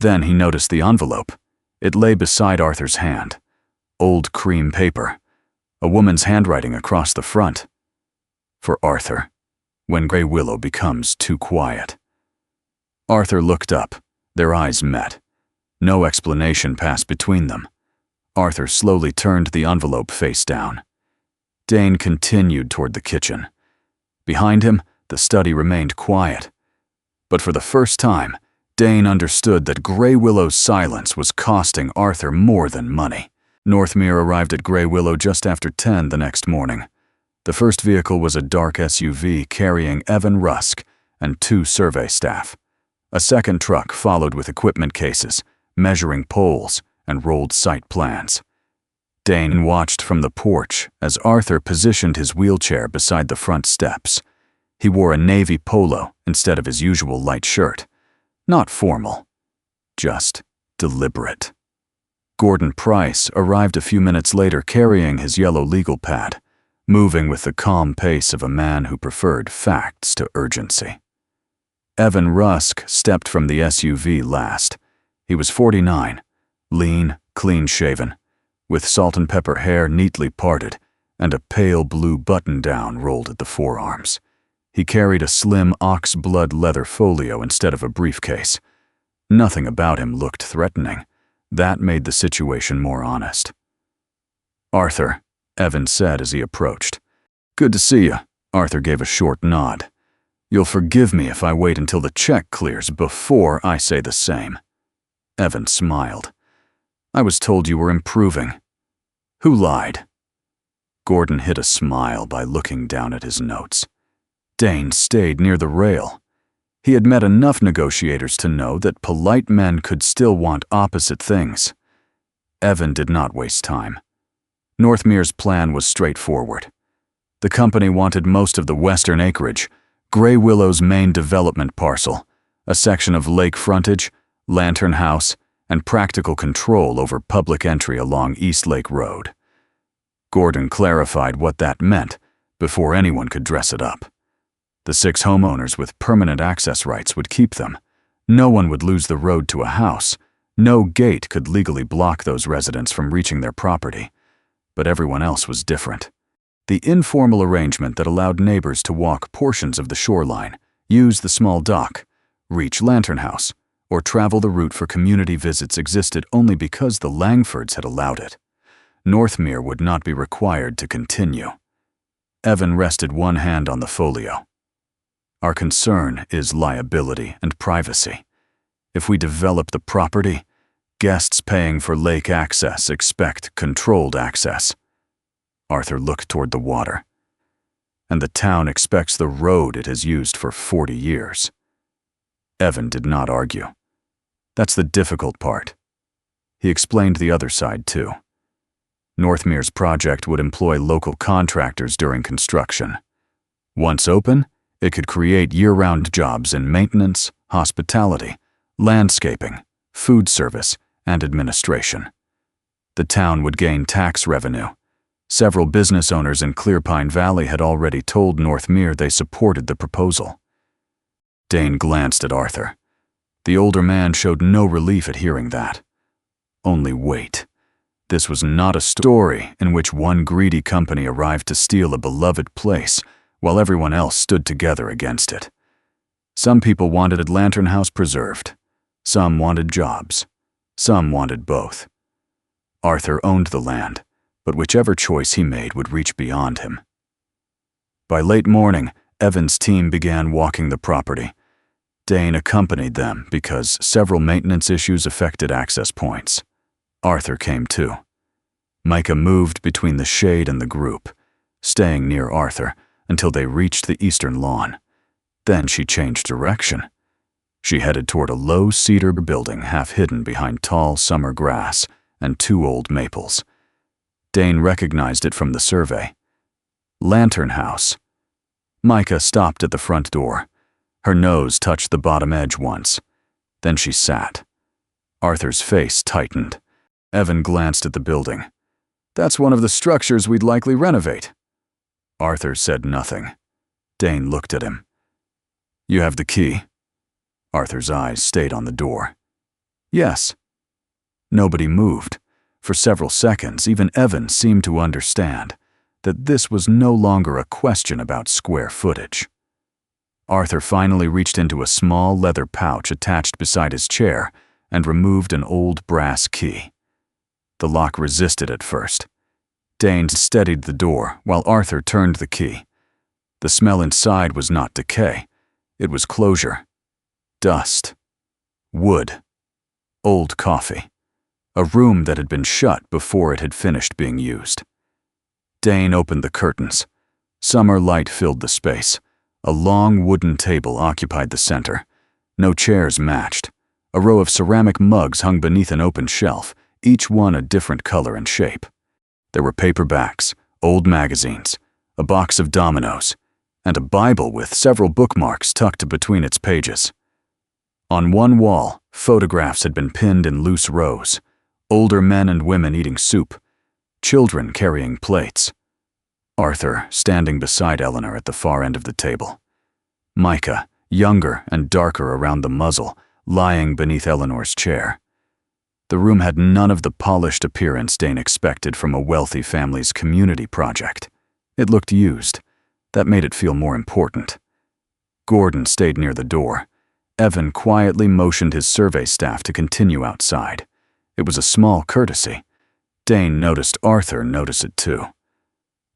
Then he noticed the envelope. It lay beside Arthur's hand. Old cream paper. A woman's handwriting across the front. For Arthur, when Grey Willow becomes too quiet. Arthur looked up. Their eyes met. No explanation passed between them. Arthur slowly turned the envelope face down. Dane continued toward the kitchen. Behind him, the study remained quiet. But for the first time, Dane understood that Grey Willow's silence was costing Arthur more than money. Northmere arrived at Grey Willow just after 10 the next morning. The first vehicle was a dark SUV carrying Evan Rusk and 2 survey staff. A second truck followed with equipment cases, measuring poles, and rolled site plans. Dane watched from the porch as Arthur positioned his wheelchair beside the front steps. He wore a navy polo instead of his usual light shirt. Not formal, just deliberate. Gordon Price arrived a few minutes later carrying his yellow legal pad, moving with the calm pace of a man who preferred facts to urgency. Evan Rusk stepped from the SUV last. He was 49, lean, clean-shaven, with salt and pepper hair neatly parted and a pale blue button-down rolled at the forearms. He carried a slim ox-blood leather folio instead of a briefcase. Nothing about him looked threatening. That made the situation more honest. "Arthur," Evan said as he approached. "Good to see you." Arthur gave a short nod. "You'll forgive me if I wait until the check clears before I say the same." Evan smiled. "I was told you were improving." "Who lied?" Gordon hid a smile by looking down at his notes. Dane stayed near the rail. He had met enough negotiators to know that polite men could still want opposite things. Evan did not waste time. Northmere's plan was straightforward. The company wanted most of the western acreage, Grey Willow's main development parcel, a section of lake frontage, Lantern House, and practical control over public entry along East Lake Road. Gordon clarified what that meant before anyone could dress it up. The 6 homeowners with permanent access rights would keep them. No one would lose the road to a house. No gate could legally block those residents from reaching their property. But everyone else was different. The informal arrangement that allowed neighbors to walk portions of the shoreline, use the small dock, reach Lantern House, or travel the route for community visits existed only because the Langfords had allowed it. Northmere would not be required to continue. Evan rested one hand on the folio. "Our concern is liability and privacy. If we develop the property, guests paying for lake access expect controlled access." Arthur looked toward the water. "And the town expects the road it has used for 40 years. Evan did not argue. "That's the difficult part." He explained the other side too. Northmere's project would employ local contractors during construction. Once open, it could create year-round jobs in maintenance, hospitality, landscaping, food service, and administration. The town would gain tax revenue. Several business owners in Clearpine Valley had already told Northmere they supported the proposal. Dane glanced at Arthur. The older man showed no relief at hearing that. Only wait. This was not a story in which one greedy company arrived to steal a beloved place while everyone else stood together against it. Some people wanted Lantern House preserved. Some wanted jobs. Some wanted both. Arthur owned the land, but whichever choice he made would reach beyond him. By late morning, Evan's team began walking the property. Dane accompanied them because several maintenance issues affected access points. Arthur came too. Micah moved between the shade and the group, staying near Arthur until they reached the eastern lawn. Then she changed direction. She headed toward a low cedar building half hidden behind tall summer grass and 2 old maples. Dane recognized it from the survey. Lantern House. Micah stopped at the front door. Her nose touched the bottom edge once. Then she sat. Arthur's face tightened. Evan glanced at the building. "That's one of the structures we'd likely renovate." Arthur said nothing. Dane looked at him. "You have the key?" Arthur's eyes stayed on the door. "Yes." Nobody moved. For several seconds, even Evan seemed to understand that this was no longer a question about square footage. Arthur finally reached into a small leather pouch attached beside his chair and removed an old brass key. The lock resisted at first. Dane steadied the door while Arthur turned the key. The smell inside was not decay. It was closure. Dust. Wood. Old coffee. A room that had been shut before it had finished being used. Dane opened the curtains. Summer light filled the space. A long wooden table occupied the center. No chairs matched. A row of ceramic mugs hung beneath an open shelf, each one a different color and shape. There were paperbacks, old magazines, a box of dominoes, and a Bible with several bookmarks tucked between its pages. On one wall, photographs had been pinned in loose rows: older men and women eating soup, children carrying plates, Arthur standing beside Eleanor at the far end of the table, Micah, younger and darker around the muzzle, lying beneath Eleanor's chair. The room had none of the polished appearance Dane expected from a wealthy family's community project. It looked used. That made it feel more important. Gordon stayed near the door. Evan quietly motioned his survey staff to continue outside. It was a small courtesy. Dane noticed Arthur notice it too.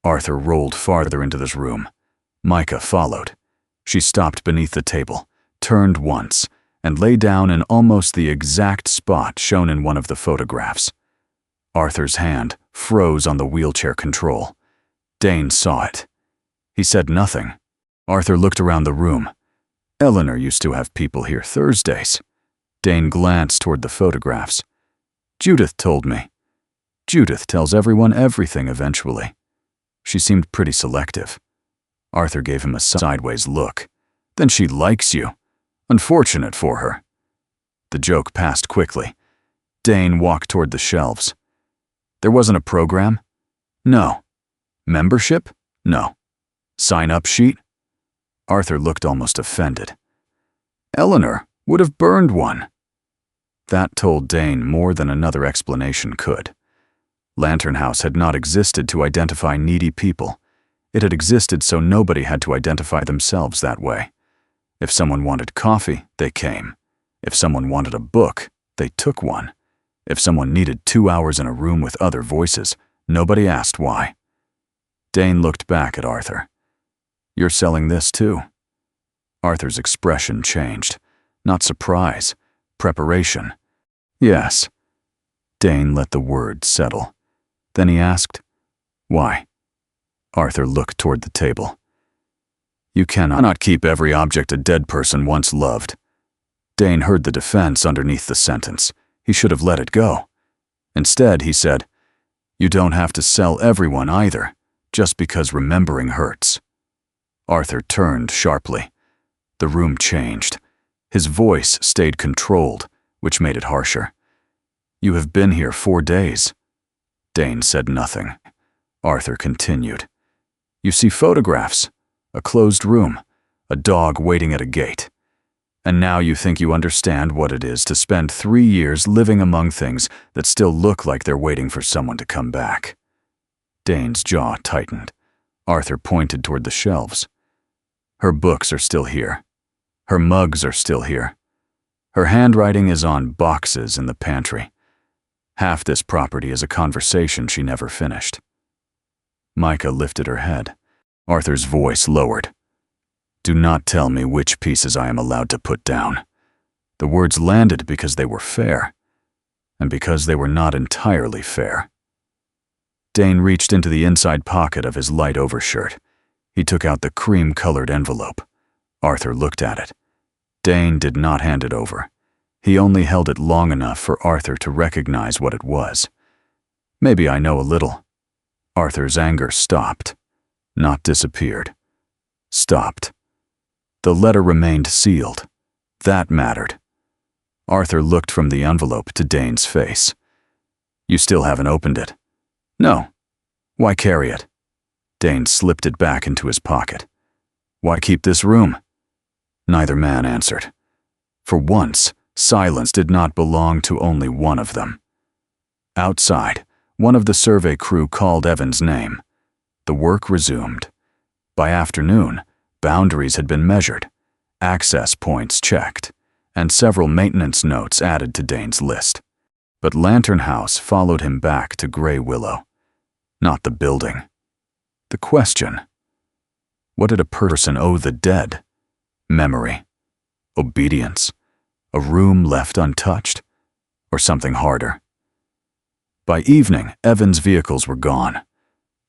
Arthur rolled farther into this room. Micah followed. She stopped beneath the table, turned once, and lay down in almost the exact spot shown in one of the photographs. Arthur's hand froze on the wheelchair control. Dane saw it. He said nothing. Arthur looked around the room. Eleanor used to have people here Thursdays. Dane glanced toward the photographs. Judith told me. Judith tells everyone everything eventually. She seemed pretty selective. Arthur gave him a sideways look. Then she likes you. Unfortunate for her. The joke passed quickly. Dane walked toward the shelves. There wasn't a program? No. Membership? No. Sign-up sheet? Arthur looked almost offended. Eleanor would have burned one. That told Dane more than another explanation could. Lantern House had not existed to identify needy people. It had existed so nobody had to identify themselves that way. If someone wanted coffee, they came. If someone wanted a book, they took one. If someone needed 2 hours in a room with other voices, nobody asked why. Dane looked back at Arthur. You're selling this too? Arthur's expression changed. Not surprise, preparation. Yes. Dane let the word settle. Then he asked, why? Arthur looked toward the table. You cannot keep every object a dead person once loved. Dane heard the defense underneath the sentence. He should have let it go. Instead, he said, you don't have to sell everyone either, just because remembering hurts. Arthur turned sharply. The room changed. His voice stayed controlled, which made it harsher. You have been here 4 days. Dane said nothing. Arthur continued. You see photographs, a closed room, a dog waiting at a gate. And now you think you understand what it is to spend 3 years living among things that still look like they're waiting for someone to come back. Dane's jaw tightened. Arthur pointed toward the shelves. Her books are still here. Her mugs are still here. Her handwriting is on boxes in the pantry. Half this property is a conversation she never finished. Micah lifted her head. Arthur's voice lowered. Do not tell me which pieces I am allowed to put down. The words landed because they were fair, and because they were not entirely fair. Dane reached into the inside pocket of his light overshirt. He took out the cream-colored envelope. Arthur looked at it. Dane did not hand it over. He only held it long enough for Arthur to recognize what it was. Maybe I know a little. Arthur's anger stopped. Not disappeared. Stopped. The letter remained sealed. That mattered. Arthur looked from the envelope to Dane's face. You still haven't opened it? No. Why carry it? Dane slipped it back into his pocket. Why keep this room? Neither man answered. For once, silence did not belong to only one of them. Outside, one of the survey crew called Evan's name. The work resumed. By afternoon, boundaries had been measured, access points checked, and several maintenance notes added to Dane's list. But Lantern House followed him back to Grey Willow. Not the building. The question. What did a person owe the dead? Memory. Obedience. A room left untouched? Or something harder? By evening, Evan's vehicles were gone.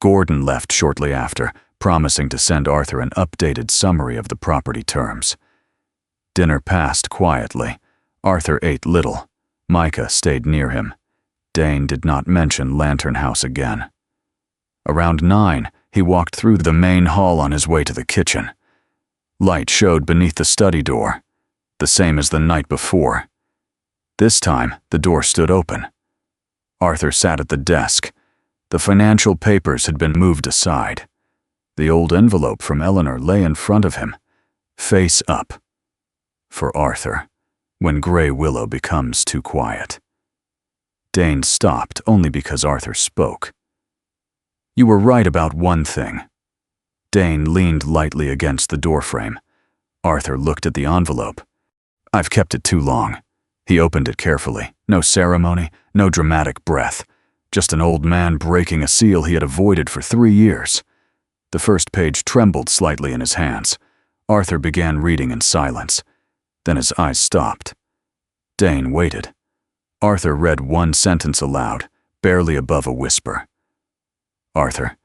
Gordon left shortly after, promising to send Arthur an updated summary of the property terms. Dinner passed quietly. Arthur ate little. Micah stayed near him. Dane did not mention Lantern House again. Around 9, he walked through the main hall on his way to the kitchen. Light showed beneath the study door, the same as the night before. This time, the door stood open. Arthur sat at the desk. The financial papers had been moved aside. The old envelope from Eleanor lay in front of him, face up. For Arthur, when Grey Willow becomes too quiet. Dane stopped only because Arthur spoke. You were right about one thing. Dane leaned lightly against the doorframe. Arthur looked at the envelope. I've kept it too long. He opened it carefully. No ceremony, no dramatic breath. Just an old man breaking a seal he had avoided for 3 years. The first page trembled slightly in his hands. Arthur began reading in silence. Then his eyes stopped. Dane waited. Arthur read one sentence aloud, barely above a whisper. Arthur,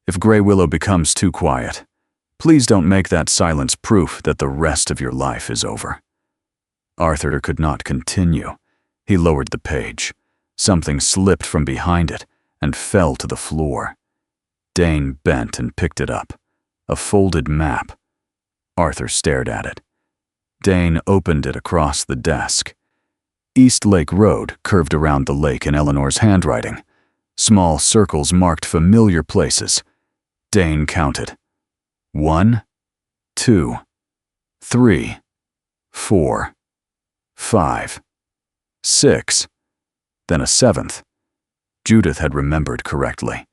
if Grey Willow becomes too quiet, please don't make that silence proof that the rest of your life is over. Arthur could not continue. He lowered the page. Something slipped from behind it and fell to the floor. Dane bent and picked it up. A folded map. Arthur stared at it. Dane opened it across the desk. East Lake Road curved around the lake in Eleanor's handwriting. Small circles marked familiar places. Dane counted. 1, 2, 3, 4, 5, 6, then a 7th. Judith had remembered correctly.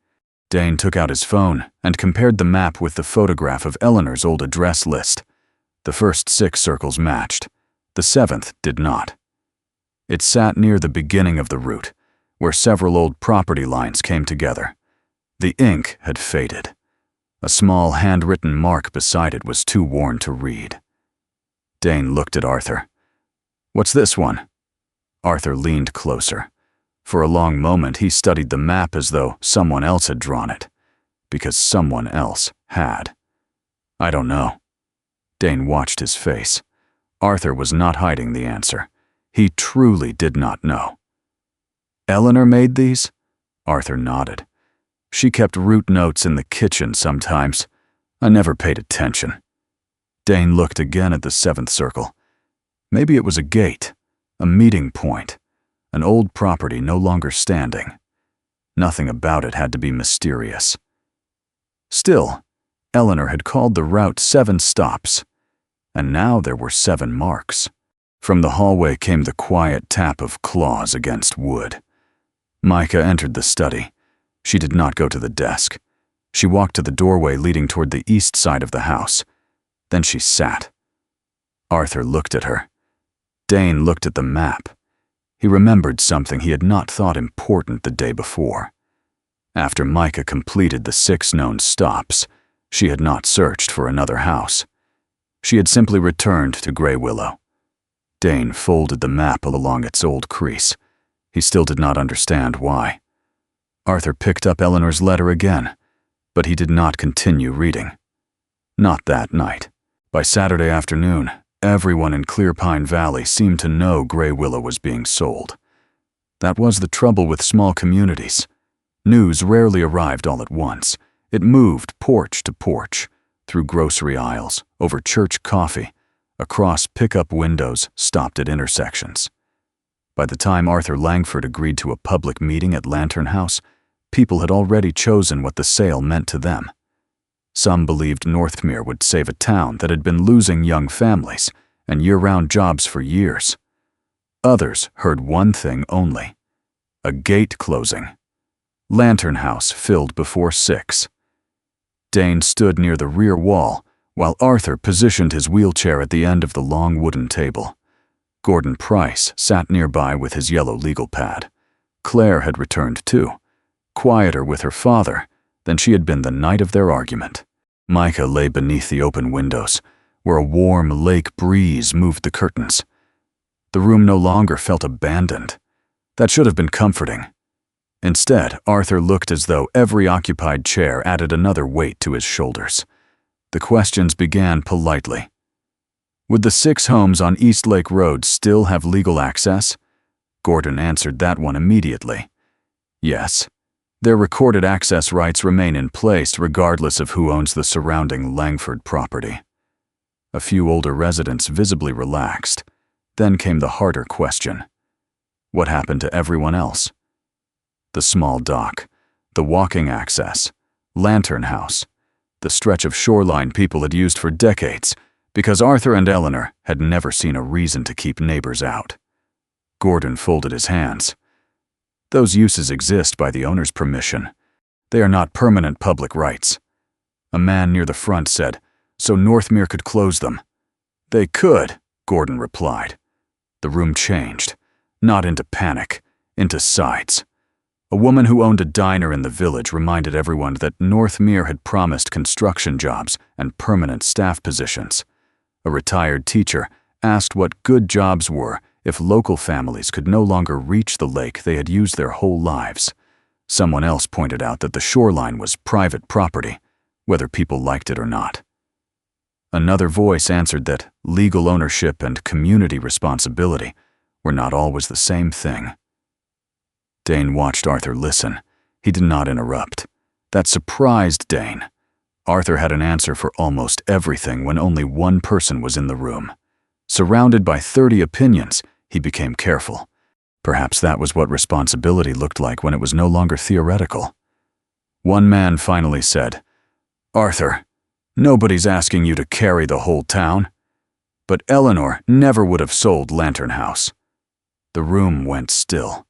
Dane took out his phone and compared the map with the photograph of Eleanor's old address list. The first 6 circles matched. The 7th did not. It sat near the beginning of the route, where several old property lines came together. The ink had faded. A small handwritten mark beside it was too worn to read. Dane looked at Arthur. What's this one? Arthur leaned closer. For a long moment he studied the map as though someone else had drawn it, because someone else had. I don't know. Dane watched his face. Arthur was not hiding the answer. He truly did not know. Eleanor made these? Arthur nodded. She kept route notes in the kitchen sometimes. I never paid attention. Dane looked again at the 7th circle. Maybe it was a gate, a meeting point, an old property no longer standing. Nothing about it had to be mysterious. Still, Eleanor had called the route 7 stops, and now there were 7 marks. From the hallway came the quiet tap of claws against wood. Micah entered the study. She did not go to the desk. She walked to the doorway leading toward the east side of the house. Then she sat. Arthur looked at her. Dane looked at the map. He remembered something he had not thought important the day before. After Micah completed the 6 known stops, she had not searched for another house. She had simply returned to Grey Willow. Dane folded the map along its old crease. He still did not understand why. Arthur picked up Eleanor's letter again, but he did not continue reading. Not that night. By Saturday afternoon, everyone in Clear Pine Valley seemed to know Grey Willow was being sold. That was the trouble with small communities. News rarely arrived all at once. It moved porch to porch, through grocery aisles, over church coffee, across pickup windows stopped at intersections. By the time Arthur Langford agreed to a public meeting at Lantern House, people had already chosen what the sale meant to them. Some believed Northmere would save a town that had been losing young families and year-round jobs for years. Others heard one thing only: a gate closing. Lantern House filled before 6. Dane stood near the rear wall, while Arthur positioned his wheelchair at the end of the long wooden table. Gordon Price sat nearby with his yellow legal pad. Claire had returned too, quieter with her father than she had been the night of their argument. Micah lay beneath the open windows, where a warm lake breeze moved the curtains. The room no longer felt abandoned. That should have been comforting. Instead, Arthur looked as though every occupied chair added another weight to his shoulders. The questions began politely. Would the 6 homes on East Lake Road still have legal access? Gordon answered that one immediately. Yes. Their recorded access rights remain in place regardless of who owns the surrounding Langford property. A few older residents visibly relaxed. Then came the harder question. What happened to everyone else? The small dock, the walking access, Lantern House, the stretch of shoreline people had used for decades because Arthur and Eleanor had never seen a reason to keep neighbors out. Gordon folded his hands. Those uses exist by the owner's permission. They are not permanent public rights. A man near the front said, so Northmere could close them. They could, Gordon replied. The room changed, not into panic, into sides. A woman who owned a diner in the village reminded everyone that Northmere had promised construction jobs and permanent staff positions. A retired teacher asked what good jobs were if local families could no longer reach the lake they had used their whole lives. Someone else pointed out that the shoreline was private property, whether people liked it or not. Another voice answered that legal ownership and community responsibility were not always the same thing. Dane watched Arthur listen. He did not interrupt. That surprised Dane. Arthur had an answer for almost everything when only one person was in the room. Surrounded by 30 opinions, he became careful. Perhaps that was what responsibility looked like when it was no longer theoretical. One man finally said, "Arthur, nobody's asking you to carry the whole town." But Eleanor never would have sold Lantern House. The room went still.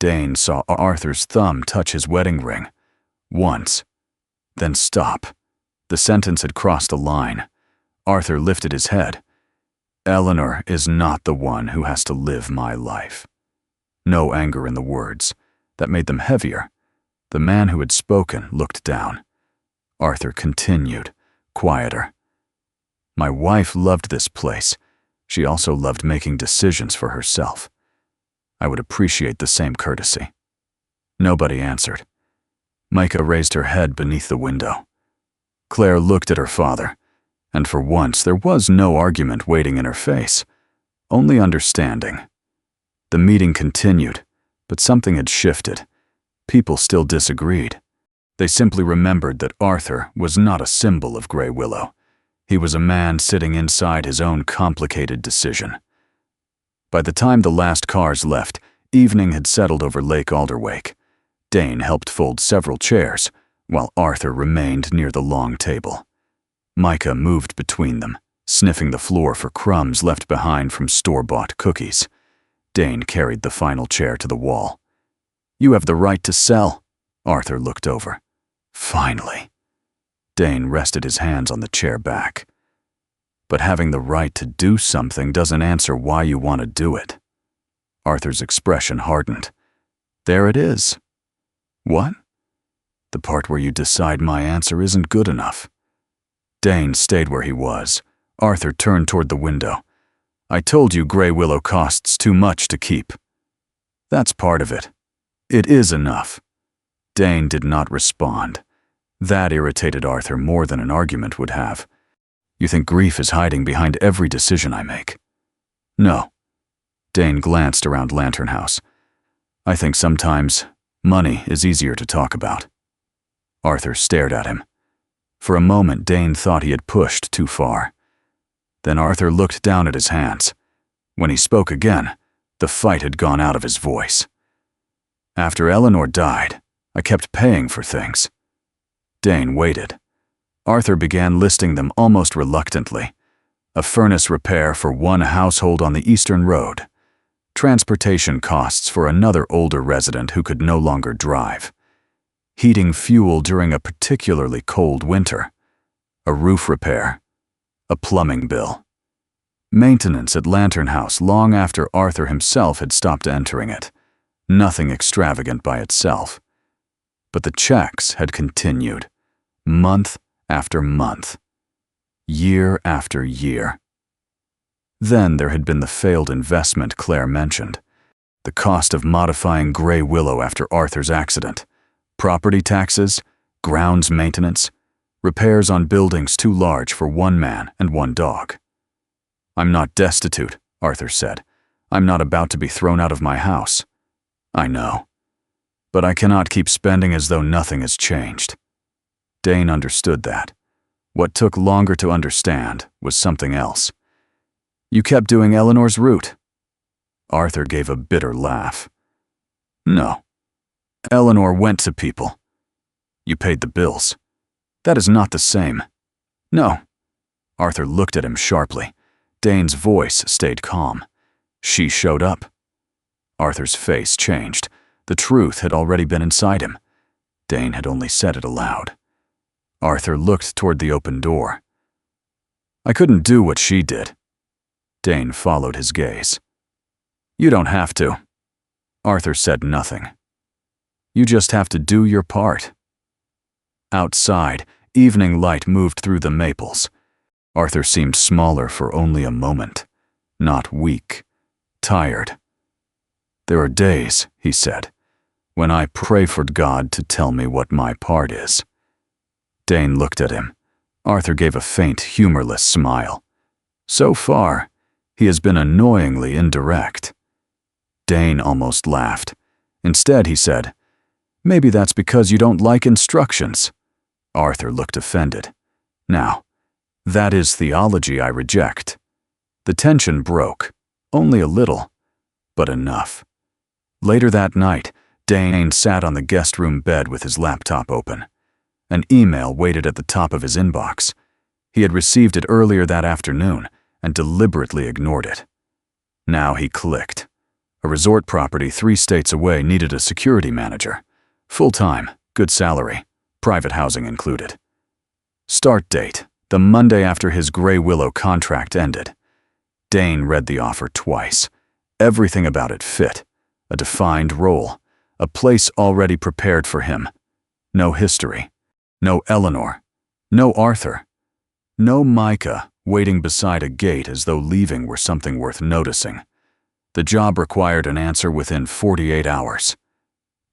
Dane saw Arthur's thumb touch his wedding ring. Once. Then stop. The sentence had crossed a line. Arthur lifted his head. Eleanor is not the one who has to live my life. No anger in the words. That made them heavier. The man who had spoken looked down. Arthur continued, quieter. My wife loved this place. She also loved making decisions for herself. I would appreciate the same courtesy. Nobody answered. Micah raised her head beneath the window. Claire looked at her father, and for once there was no argument waiting in her face, only understanding. The meeting continued, but something had shifted. People still disagreed. They simply remembered that Arthur was not a symbol of Grey Willow. He was a man sitting inside his own complicated decision. By the time the last cars left, evening had settled over Lake Alderwake. Dane helped fold several chairs, while Arthur remained near the long table. Micah moved between them, sniffing the floor for crumbs left behind from store-bought cookies. Dane carried the final chair to the wall. You have the right to sell. Arthur looked over. Finally. Dane rested his hands on the chair back. But having the right to do something doesn't answer why you want to do it. Arthur's expression hardened. There it is. What? The part where you decide my answer isn't good enough. Dane stayed where he was. Arthur turned toward the window. I told you Grey Willow costs too much to keep. That's part of it. It is enough. Dane did not respond. That irritated Arthur more than an argument would have. You think grief is hiding behind every decision I make? No. Dane glanced around Lantern House. I think sometimes money is easier to talk about. Arthur stared at him. For a moment, Dane thought he had pushed too far. Then Arthur looked down at his hands. When he spoke again, the fight had gone out of his voice. After Eleanor died, I kept paying for things. Dane waited. Arthur began listing them almost reluctantly. A furnace repair for one household on the Eastern Road. Transportation costs for another older resident who could no longer drive. Heating fuel during a particularly cold winter. A roof repair. A plumbing bill. Maintenance at Lantern House long after Arthur himself had stopped entering it. Nothing extravagant by itself. But the checks had continued. Month after month. Year after year. Then there had been the failed investment Claire mentioned. The cost of modifying Grey Willow after Arthur's accident. Property taxes, grounds maintenance, repairs on buildings too large for one man and one dog. I'm not destitute, Arthur said. I'm not about to be thrown out of my house. I know. But I cannot keep spending as though nothing has changed. Dane understood that. What took longer to understand was something else. You kept doing Eleanor's route. Arthur gave a bitter laugh. No. Eleanor went to people. You paid the bills. That is not the same. No. Arthur looked at him sharply. Dane's voice stayed calm. She showed up. Arthur's face changed. The truth had already been inside him. Dane had only said it aloud. Arthur looked toward the open door. I couldn't do what she did. Dane followed his gaze. You don't have to. Arthur said nothing. You just have to do your part. Outside, evening light moved through the maples. Arthur seemed smaller for only a moment. Not weak. Tired. There are days, he said, when I pray for God to tell me what my part is. Dane looked at him. Arthur gave a faint, humorless smile. So far, he has been annoyingly indirect. Dane almost laughed. Instead, he said, Maybe that's because you don't like instructions. Arthur looked offended. Now, that is theology I reject. The tension broke. Only a little, but enough. Later that night, Dane sat on the guest room bed with his laptop open. An email waited at the top of his inbox. He had received it earlier that afternoon and deliberately ignored it. Now he clicked. A resort property 3 states away needed a security manager. Full-time, good salary, private housing included. Start date, the Monday after his Grey Willow contract ended. Dane read the offer twice. Everything about it fit. A defined role. A place already prepared for him. No history. No Eleanor. No Arthur. No Micah waiting beside a gate as though leaving were something worth noticing. The job required an answer within 48 hours.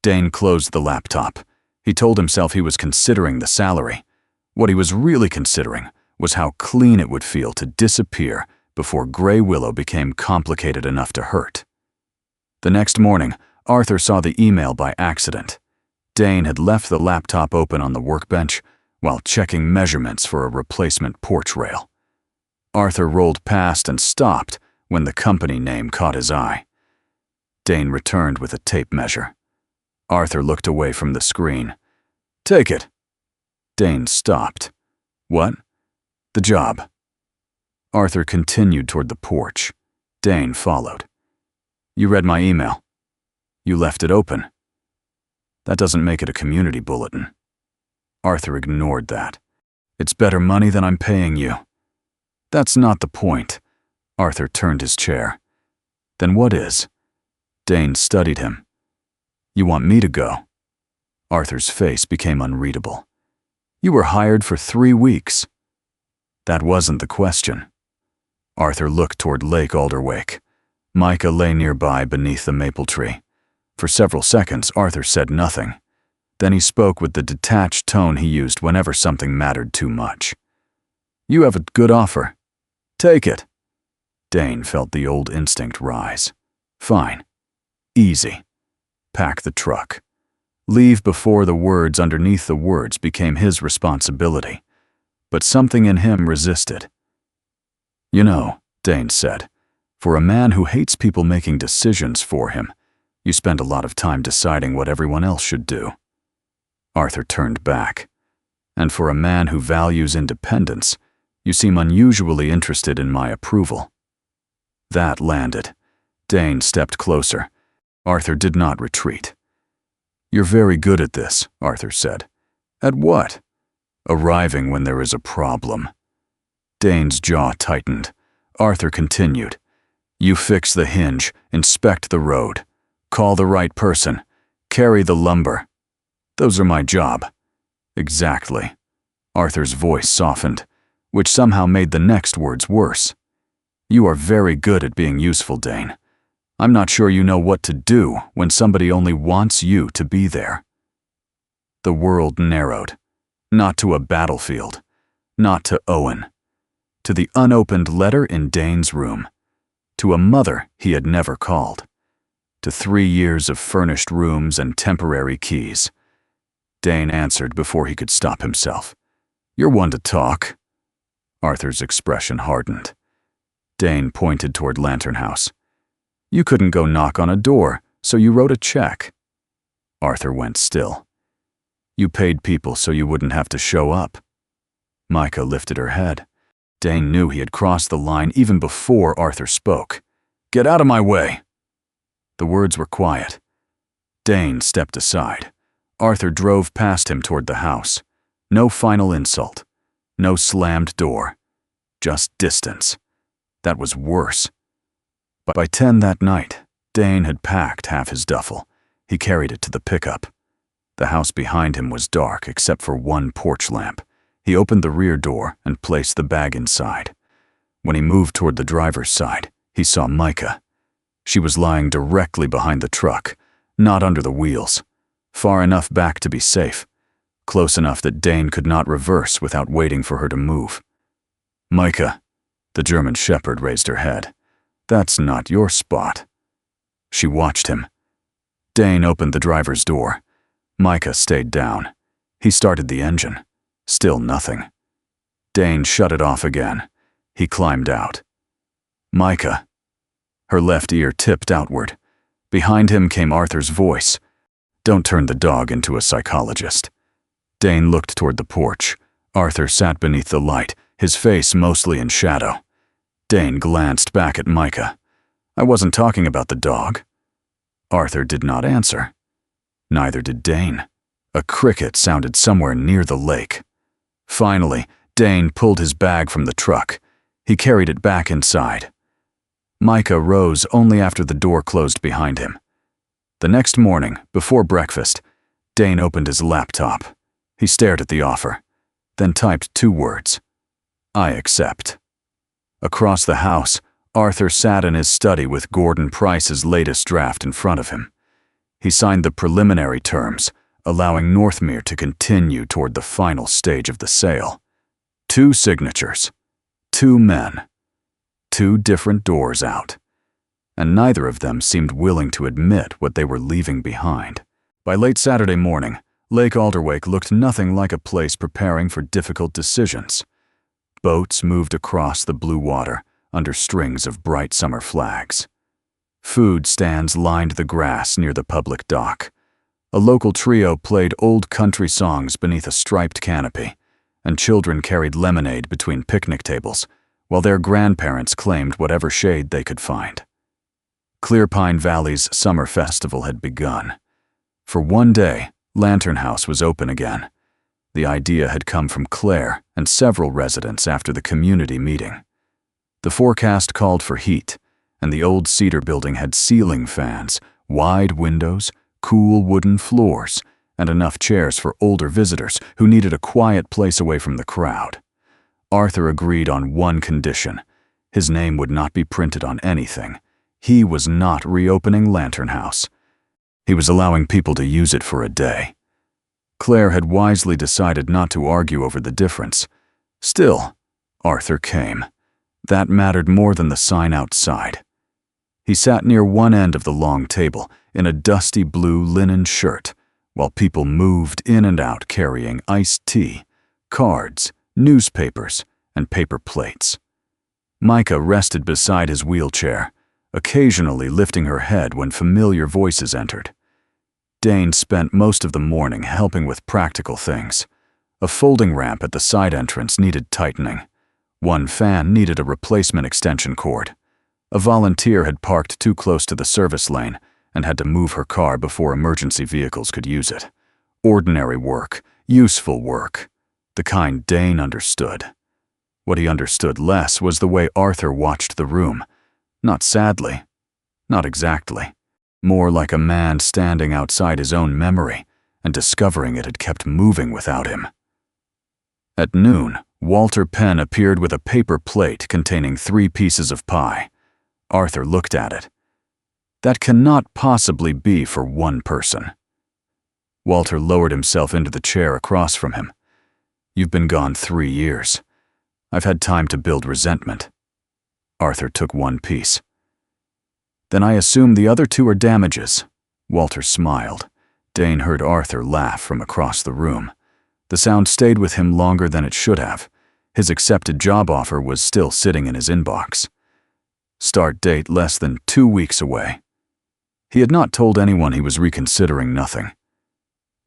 Dane closed the laptop. He told himself he was considering the salary. What he was really considering was how clean it would feel to disappear before Grey Willow became complicated enough to hurt. The next morning, Arthur saw the email by accident. Dane had left the laptop open on the workbench while checking measurements for a replacement porch rail. Arthur rolled past and stopped when the company name caught his eye. Dane returned with a tape measure. Arthur looked away from the screen. Take it. Dane stopped. What? The job. Arthur continued toward the porch. Dane followed. You read my email. You left it open. That doesn't make it a community bulletin. Arthur ignored that. It's better money than I'm paying you. That's not the point. Arthur turned his chair. Then what is? Dane studied him. You want me to go? Arthur's face became unreadable. You were hired for 3 weeks. That wasn't the question. Arthur looked toward Lake Alderwake. Micah lay nearby beneath the maple tree. For several seconds, Arthur said nothing. Then he spoke with the detached tone he used whenever something mattered too much. You have a good offer. Take it. Dane felt the old instinct rise. Fine. Easy. Pack the truck. Leave before the words underneath the words became his responsibility. But something in him resisted. You know, Dane said, for a man who hates people making decisions for him, you spend a lot of time deciding what everyone else should do. Arthur turned back. And for a man who values independence, you seem unusually interested in my approval. That landed. Dane stepped closer. Arthur did not retreat. You're very good at this, Arthur said. At what? Arriving when there is a problem. Dane's jaw tightened. Arthur continued. You fix the hinge, inspect the road, call the right person, carry the lumber. Those are my job. Exactly. Arthur's voice softened, which somehow made the next words worse. You are very good at being useful, Dane. I'm not sure you know what to do when somebody only wants you to be there. The world narrowed. Not to a battlefield. Not to Owen. To the unopened letter in Dane's room. To a mother he had never called. to 3 years of furnished rooms and temporary keys. Dane answered before he could stop himself. "You're one to talk." Arthur's expression hardened. Dane pointed toward Lantern House. "You couldn't go knock on a door, so you wrote a check." Arthur went still. "You paid people so you wouldn't have to show up." Micah lifted her head. Dane knew he had crossed the line even before Arthur spoke. "Get out of my way!" The words were quiet. Dane stepped aside. Arthur drove past him toward the house. No final insult. No slammed door. Just distance. That was worse. But by 10 that night, Dane had packed half his duffel. He carried it to the pickup. The house behind him was dark except for one porch lamp. He opened the rear door and placed the bag inside. When he moved toward the driver's side, he saw Micah. She was lying directly behind the truck, not under the wheels, far enough back to be safe, close enough that Dane could not reverse without waiting for her to move. "Micah," the German shepherd raised her head. "That's not your spot." She watched him. Dane opened the driver's door. Micah stayed down. He started the engine. Still nothing. Dane shut it off again. He climbed out. "Micah." Her left ear tipped outward. Behind him came Arthur's voice. "Don't turn the dog into a psychologist." Dane looked toward the porch. Arthur sat beneath the light, his face mostly in shadow. Dane glanced back at Micah. "I wasn't talking about the dog." Arthur did not answer. Neither did Dane. A cricket sounded somewhere near the lake. Finally, Dane pulled his bag from the truck. He carried it back inside. Micah rose only after the door closed behind him. The next morning, before breakfast, Dane opened his laptop. He stared at the offer, then typed 2 words. "I accept." Across the house, Arthur sat in his study with Gordon Price's latest draft in front of him. He signed the preliminary terms, allowing Northmere to continue toward the final stage of the sale. 2 signatures, 2 men, 2 different doors out, and neither of them seemed willing to admit what they were leaving behind. By late Saturday morning, Lake Alderwake looked nothing like a place preparing for difficult decisions. Boats moved across the blue water under strings of bright summer flags. Food stands lined the grass near the public dock. A local trio played old country songs beneath a striped canopy, and children carried lemonade between picnic tables, while their grandparents claimed whatever shade they could find. Clear Pine Valley's summer festival had begun. For one day, Lantern House was open again. The idea had come from Claire and several residents after the community meeting. The forecast called for heat, and the old cedar building had ceiling fans, wide windows, cool wooden floors, and enough chairs for older visitors who needed a quiet place away from the crowd. Arthur agreed on one condition. His name would not be printed on anything. He was not reopening Lantern House. He was allowing people to use it for a day. Claire had wisely decided not to argue over the difference. Still, Arthur came. That mattered more than the sign outside. He sat near one end of the long table in a dusty blue linen shirt, while people moved in and out carrying iced tea, cards, newspapers, and paper plates. Micah rested beside his wheelchair, occasionally lifting her head when familiar voices entered. Dane spent most of the morning helping with practical things. A folding ramp at the side entrance needed tightening. One fan needed a replacement extension cord. A volunteer had parked too close to the service lane and had to move her car before emergency vehicles could use it. Ordinary work, useful work, the kind Dane understood. What he understood less was the way Arthur watched the room. Not sadly, not exactly. More like a man standing outside his own memory and discovering it had kept moving without him. At noon, Walter Penn appeared with a paper plate containing 3 pieces of pie. Arthur looked at it. That cannot possibly be for one person. Walter lowered himself into the chair across from him. "You've been gone 3 years. I've had time to build resentment." Arthur took one piece. Then I assume the other two are damages. Walter smiled. Dane heard Arthur laugh from across the room. The sound stayed with him longer than it should have. His accepted job offer was still sitting in his inbox. Start date less than 2 weeks away. He had not told anyone he was reconsidering nothing.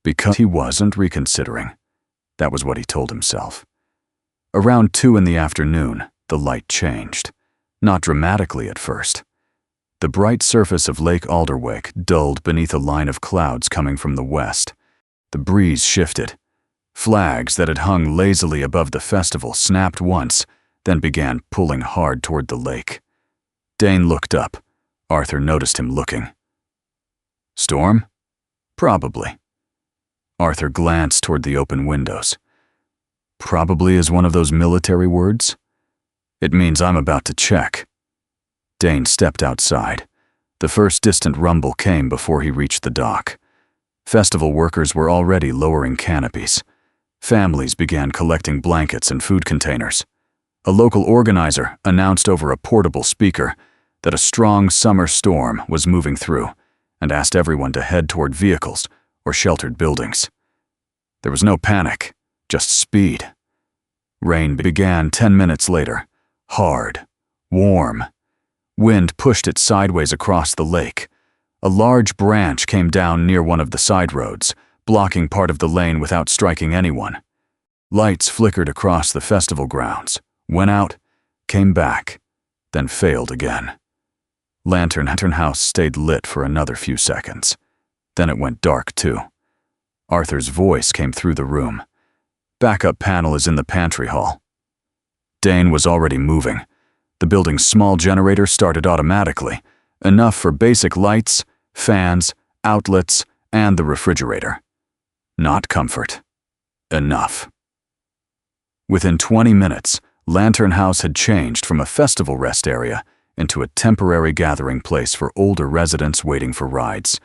Because he wasn't reconsidering. That was what he told himself. Around 2 in the afternoon, the light changed. Not dramatically at first. The bright surface of Lake Alderwick dulled beneath a line of clouds coming from the west. The breeze shifted. Flags that had hung lazily above the festival snapped once, then began pulling hard toward the lake. Dane looked up. Arthur noticed him looking. Storm? Probably. Arthur glanced toward the open windows. Probably is one of those military words? It means I'm about to check. Dane stepped outside. The first distant rumble came before he reached the dock. Festival workers were already lowering canopies. Families began collecting blankets and food containers. A local organizer announced over a portable speaker that a strong summer storm was moving through and asked everyone to head toward vehicles or sheltered buildings. There was no panic, just speed. Rain began 10 minutes later, hard, warm. Wind pushed it sideways across the lake. A large branch came down near one of the side roads, blocking part of the lane without striking anyone. Lights flickered across the festival grounds, went out, came back, then failed again. Lantern House stayed lit for another few seconds. Then it went dark too. Arthur's voice came through the room. Backup panel is in the pantry hall. Dane was already moving. The building's small generator started automatically, enough for basic lights, fans, outlets, and the refrigerator. Not comfort. Enough. Within 20 minutes, Lantern House had changed from a festival rest area into a temporary gathering place for older residents waiting for rides,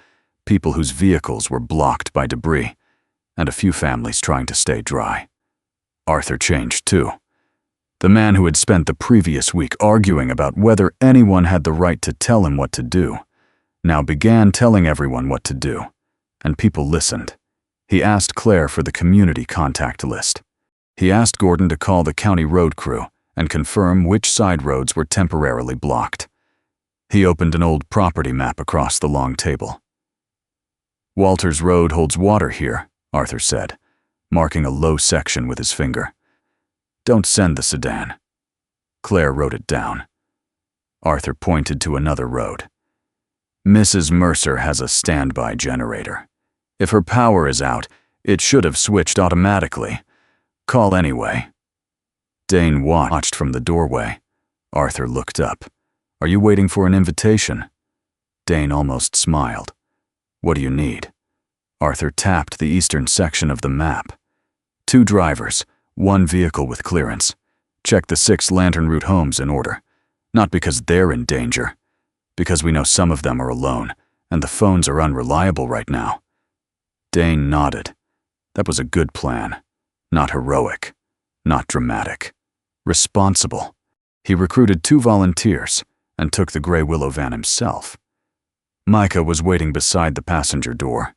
people whose vehicles were blocked by debris, and a few families trying to stay dry. Arthur changed too. The man who had spent the previous week arguing about whether anyone had the right to tell him what to do, now began telling everyone what to do, and people listened. He asked Claire for the community contact list. He asked Gordon to call the county road crew and confirm which side roads were temporarily blocked. He opened an old property map across the long table. Walter's Road holds water here, Arthur said, marking a low section with his finger. Don't send the sedan. Claire wrote it down. Arthur pointed to another road. Mrs. Mercer has a standby generator. If her power is out, it should have switched automatically. Call anyway. Dane watched from the doorway. Arthur looked up. Are you waiting for an invitation? Dane almost smiled. What do you need? Arthur tapped the eastern section of the map. 2 drivers, 1 vehicle with clearance. Check the 6 Lantern Route homes in order. Not because they're in danger. Because we know some of them are alone, and the phones are unreliable right now. Dane nodded. That was a good plan. Not heroic. Not dramatic. Responsible. He recruited 2 volunteers and took the gray willow van himself. Micah was waiting beside the passenger door.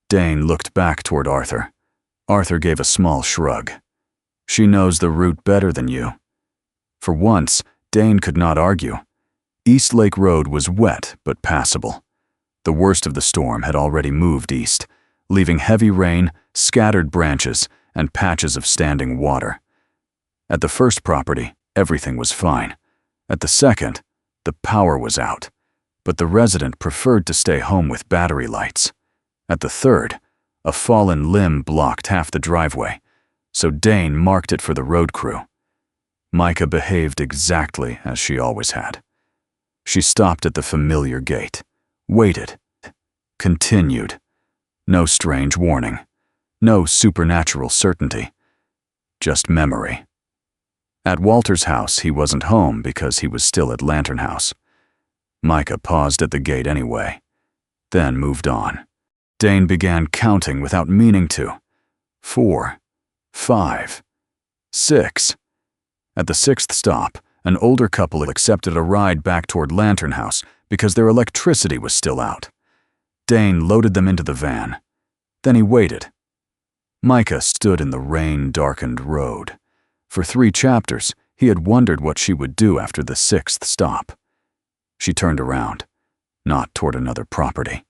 Dane looked back toward Arthur. Arthur gave a small shrug. She knows the route better than you. For once, Dane could not argue. East Lake Road was wet but passable. The worst of the storm had already moved east, leaving heavy rain, scattered branches, and patches of standing water. At the first property, everything was fine. At the second, the power was out, but the resident preferred to stay home with battery lights. At the third, a fallen limb blocked half the driveway, so Dane marked it for the road crew. Micah behaved exactly as she always had. She stopped at the familiar gate, waited, continued. No strange warning, no supernatural certainty, just memory. At Walter's house, he wasn't home because he was still at Lantern House. Micah paused at the gate anyway, then moved on. Dane began counting without meaning to. 4, 5, 6. At the 6th stop, an older couple accepted a ride back toward Lantern House because their electricity was still out. Dane loaded them into the van. Then he waited. Micah stood in the rain-darkened road. For 3 chapters, he had wondered what she would do after the 6th stop. She turned around, not toward another property,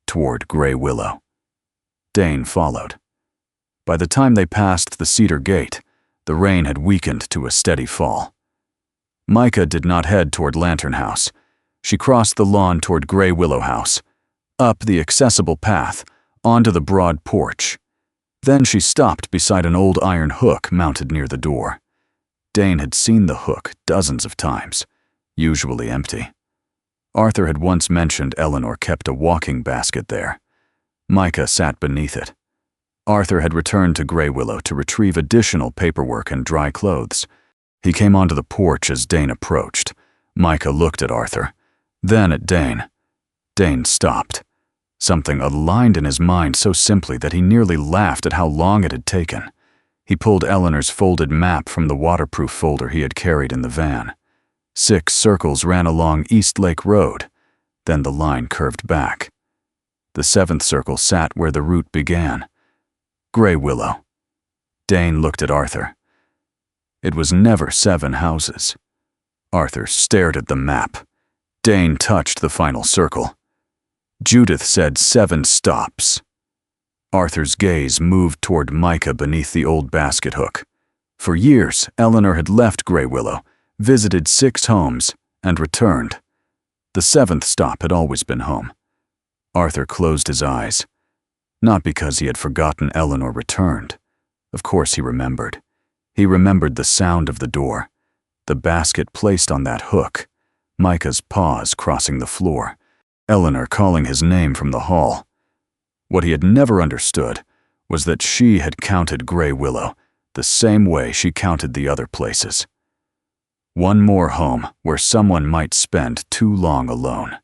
toward Grey Willow. Dane followed. By the time they passed the cedar gate, the rain had weakened to a steady fall. Micah did not head toward Lantern House. She crossed the lawn toward Grey Willow House, up the accessible path, onto the broad porch. Then she stopped beside an old iron hook mounted near the door. Dane had seen the hook dozens of times, usually empty. Arthur had once mentioned Eleanor kept a walking basket there. Micah sat beneath it. Arthur had returned to Grey Willow to retrieve additional paperwork and dry clothes. He came onto the porch as Dane approached. Micah looked at Arthur, then at Dane. Dane stopped. Something aligned in his mind so simply that he nearly laughed at how long it had taken. He pulled Eleanor's folded map from the waterproof folder he had carried in the van. 6 circles ran along East Lake Road. Then the line curved back. The 7th circle sat where the route began. Grey Willow. Dane looked at Arthur. It was never 7 houses. Arthur stared at the map. Dane touched the final circle. Judith said 7 stops. Arthur's gaze moved toward Micah beneath the old basket hook. For years, Eleanor had left Grey Willow, visited 6 homes, and returned. The 7th stop had always been home. Arthur closed his eyes. Not because he had forgotten Eleanor returned. Of course he remembered. He remembered the sound of the door, the basket placed on that hook, Micah's paws crossing the floor, Eleanor calling his name from the hall. What he had never understood was that she had counted Grey Willow the same way she counted the other places. One more home where someone might spend too long alone.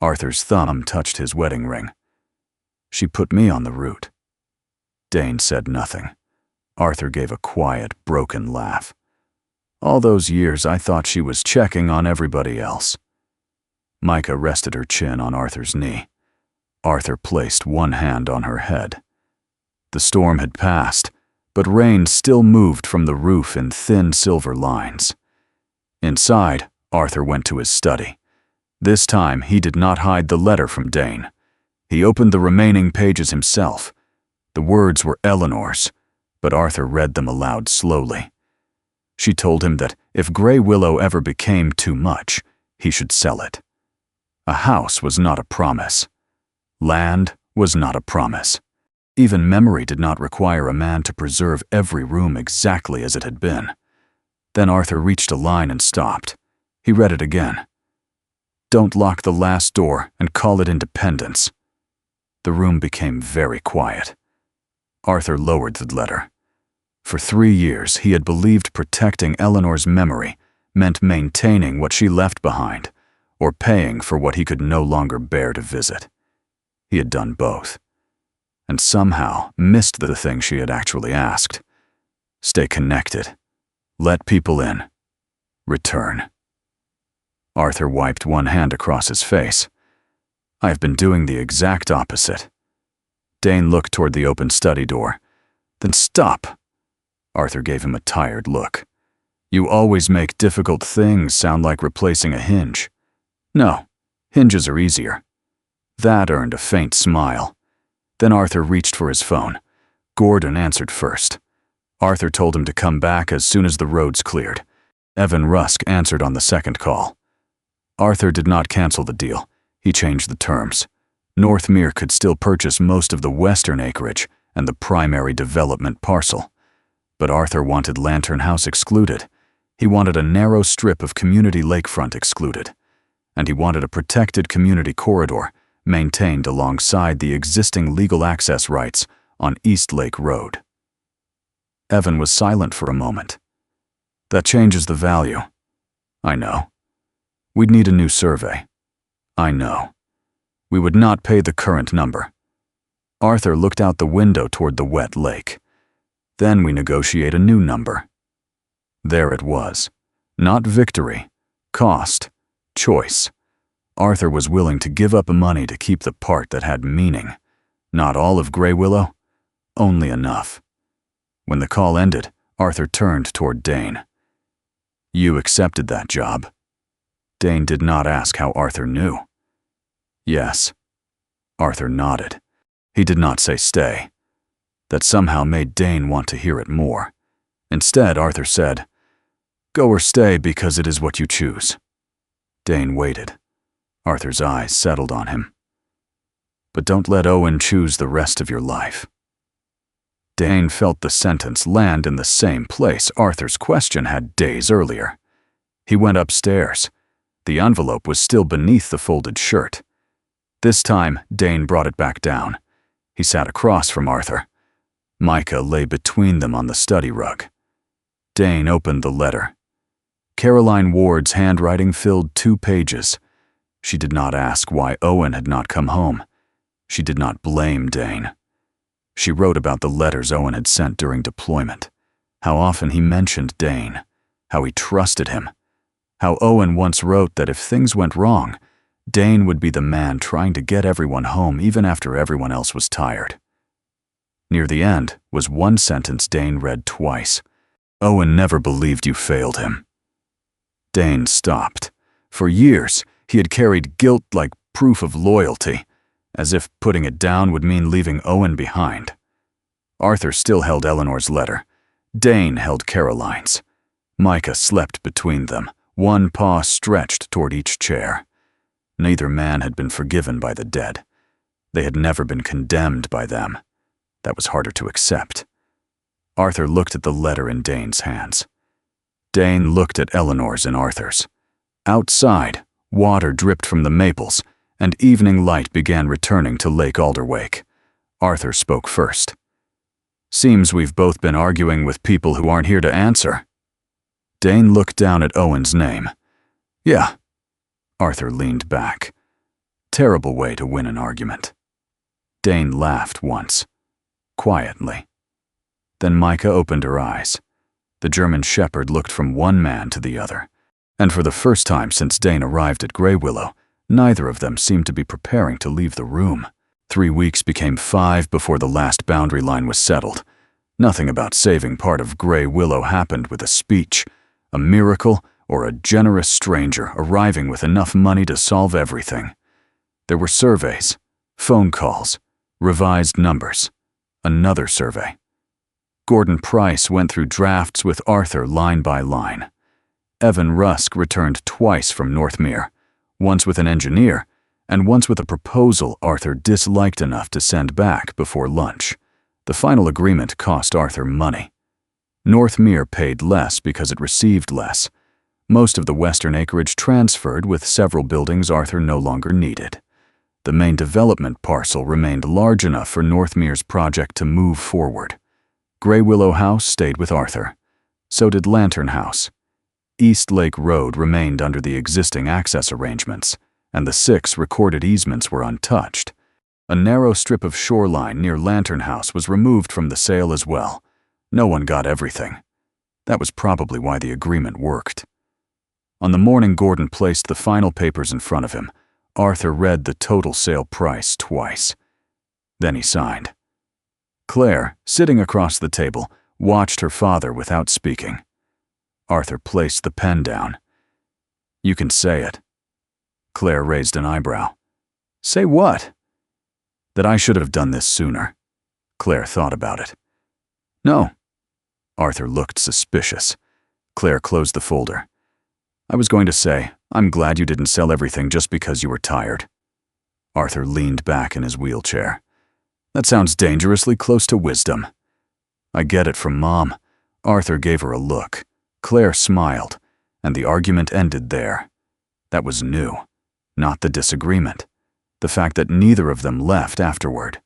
Arthur's thumb touched his wedding ring. She put me on the route. Dane said nothing. Arthur gave a quiet, broken laugh. All those years I thought she was checking on everybody else. Micah rested her chin on Arthur's knee. Arthur placed one hand on her head. The storm had passed, but rain still moved from the roof in thin silver lines. Inside, Arthur went to his study. This time, he did not hide the letter from Dane. He opened the remaining pages himself. The words were Eleanor's, but Arthur read them aloud slowly. She told him that if Grey Willow ever became too much, he should sell it. A house was not a promise. Land was not a promise. Even memory did not require a man to preserve every room exactly as it had been. Then Arthur reached a line and stopped. He read it again. Don't lock the last door and call it independence. The room became very quiet. Arthur lowered the letter. For 3 years, he had believed protecting Eleanor's memory meant maintaining what she left behind, or paying for what he could no longer bear to visit. He had done both, and somehow missed the thing she had actually asked. Stay connected. Let people in. Return. Arthur wiped one hand across his face. I've been doing the exact opposite. Dane looked toward the open study door. Then stop. Arthur gave him a tired look. You always make difficult things sound like replacing a hinge. No, hinges are easier. That earned a faint smile. Then Arthur reached for his phone. Gordon answered first. Arthur told him to come back as soon as the roads cleared. Evan Rusk answered on the second call. Arthur did not cancel the deal. He changed the terms. Northmere could still purchase most of the western acreage and the primary development parcel. But Arthur wanted Lantern House excluded. He wanted a narrow strip of community lakefront excluded. And he wanted a protected community corridor maintained alongside the existing legal access rights on East Lake Road. Evan was silent for a moment. That changes the value. I know. We'd need a new survey. I know. We would not pay the current number. Arthur looked out the window toward the wet lake. Then we negotiate a new number. There it was. Not victory. Cost. Choice. Arthur was willing to give up money to keep the part that had meaning. Not all of Grey Willow, only enough. When the call ended, Arthur turned toward Dane. "You accepted that job." Dane did not ask how Arthur knew. "Yes." Arthur nodded. He did not say stay. That somehow made Dane want to hear it more. Instead, Arthur said, "Go or stay because it is what you choose." Dane waited. Arthur's eyes settled on him. "But don't let Owen choose the rest of your life." Dane felt the sentence land in the same place Arthur's question had days earlier. He went upstairs. The envelope was still beneath the folded shirt. This time, Dane brought it back down. He sat across from Arthur. Micah lay between them on the study rug. Dane opened the letter. Caroline Ward's handwriting filled 2 pages. She did not ask why Owen had not come home. She did not blame Dane. She wrote about the letters Owen had sent during deployment, how often he mentioned Dane, how he trusted him, how Owen once wrote that if things went wrong, Dane would be the man trying to get everyone home even after everyone else was tired. Near the end was one sentence Dane read twice. "Owen never believed you failed him." Dane stopped. For years, he had carried guilt like proof of loyalty, as if putting it down would mean leaving Owen behind. Arthur still held Eleanor's letter. Dane held Caroline's. Micah slept between them, one paw stretched toward each chair. Neither man had been forgiven by the dead. They had never been condemned by them. That was harder to accept. Arthur looked at the letter in Dane's hands. Dane looked at Eleanor's and Arthur's. Outside, water dripped from the maples, and evening light began returning to Lake Alderwake. Arthur spoke first. "Seems we've both been arguing with people who aren't here to answer." Dane looked down at Owen's name. "Yeah." Arthur leaned back. Terrible way to win an argument. Dane laughed once, quietly. Then Micah opened her eyes. The German shepherd looked from one man to the other, and for the first time since Dane arrived at Grey Willow, neither of them seemed to be preparing to leave the room. 3 weeks became 5 before the last boundary line was settled. Nothing about saving part of Grey Willow happened with a speech, a miracle, or a generous stranger arriving with enough money to solve everything. There were surveys, phone calls, revised numbers, another survey. Gordon Price went through drafts with Arthur line by line. Evan Rusk returned twice from Northmere, once with an engineer, and once with a proposal Arthur disliked enough to send back before lunch. The final agreement cost Arthur money. Northmere paid less because it received less. Most of the western acreage transferred with several buildings Arthur no longer needed. The main development parcel remained large enough for Northmere's project to move forward. Grey Willow House stayed with Arthur. So did Lantern House. East Lake Road remained under the existing access arrangements, and the 6 recorded easements were untouched. A narrow strip of shoreline near Lantern House was removed from the sale as well. No one got everything. That was probably why the agreement worked. On the morning Gordon placed the final papers in front of him, Arthur read the total sale price twice. Then he signed. Claire, sitting across the table, watched her father without speaking. Arthur placed the pen down. "You can say it." Claire raised an eyebrow. "Say what?" "That I should have done this sooner." Claire thought about it. "No." Arthur looked suspicious. Claire closed the folder. "I was going to say, I'm glad you didn't sell everything just because you were tired." Arthur leaned back in his wheelchair. "That sounds dangerously close to wisdom." "I get it from Mom." Arthur gave her a look. Claire smiled, and the argument ended there. That was new, not the disagreement. The fact that neither of them left afterward.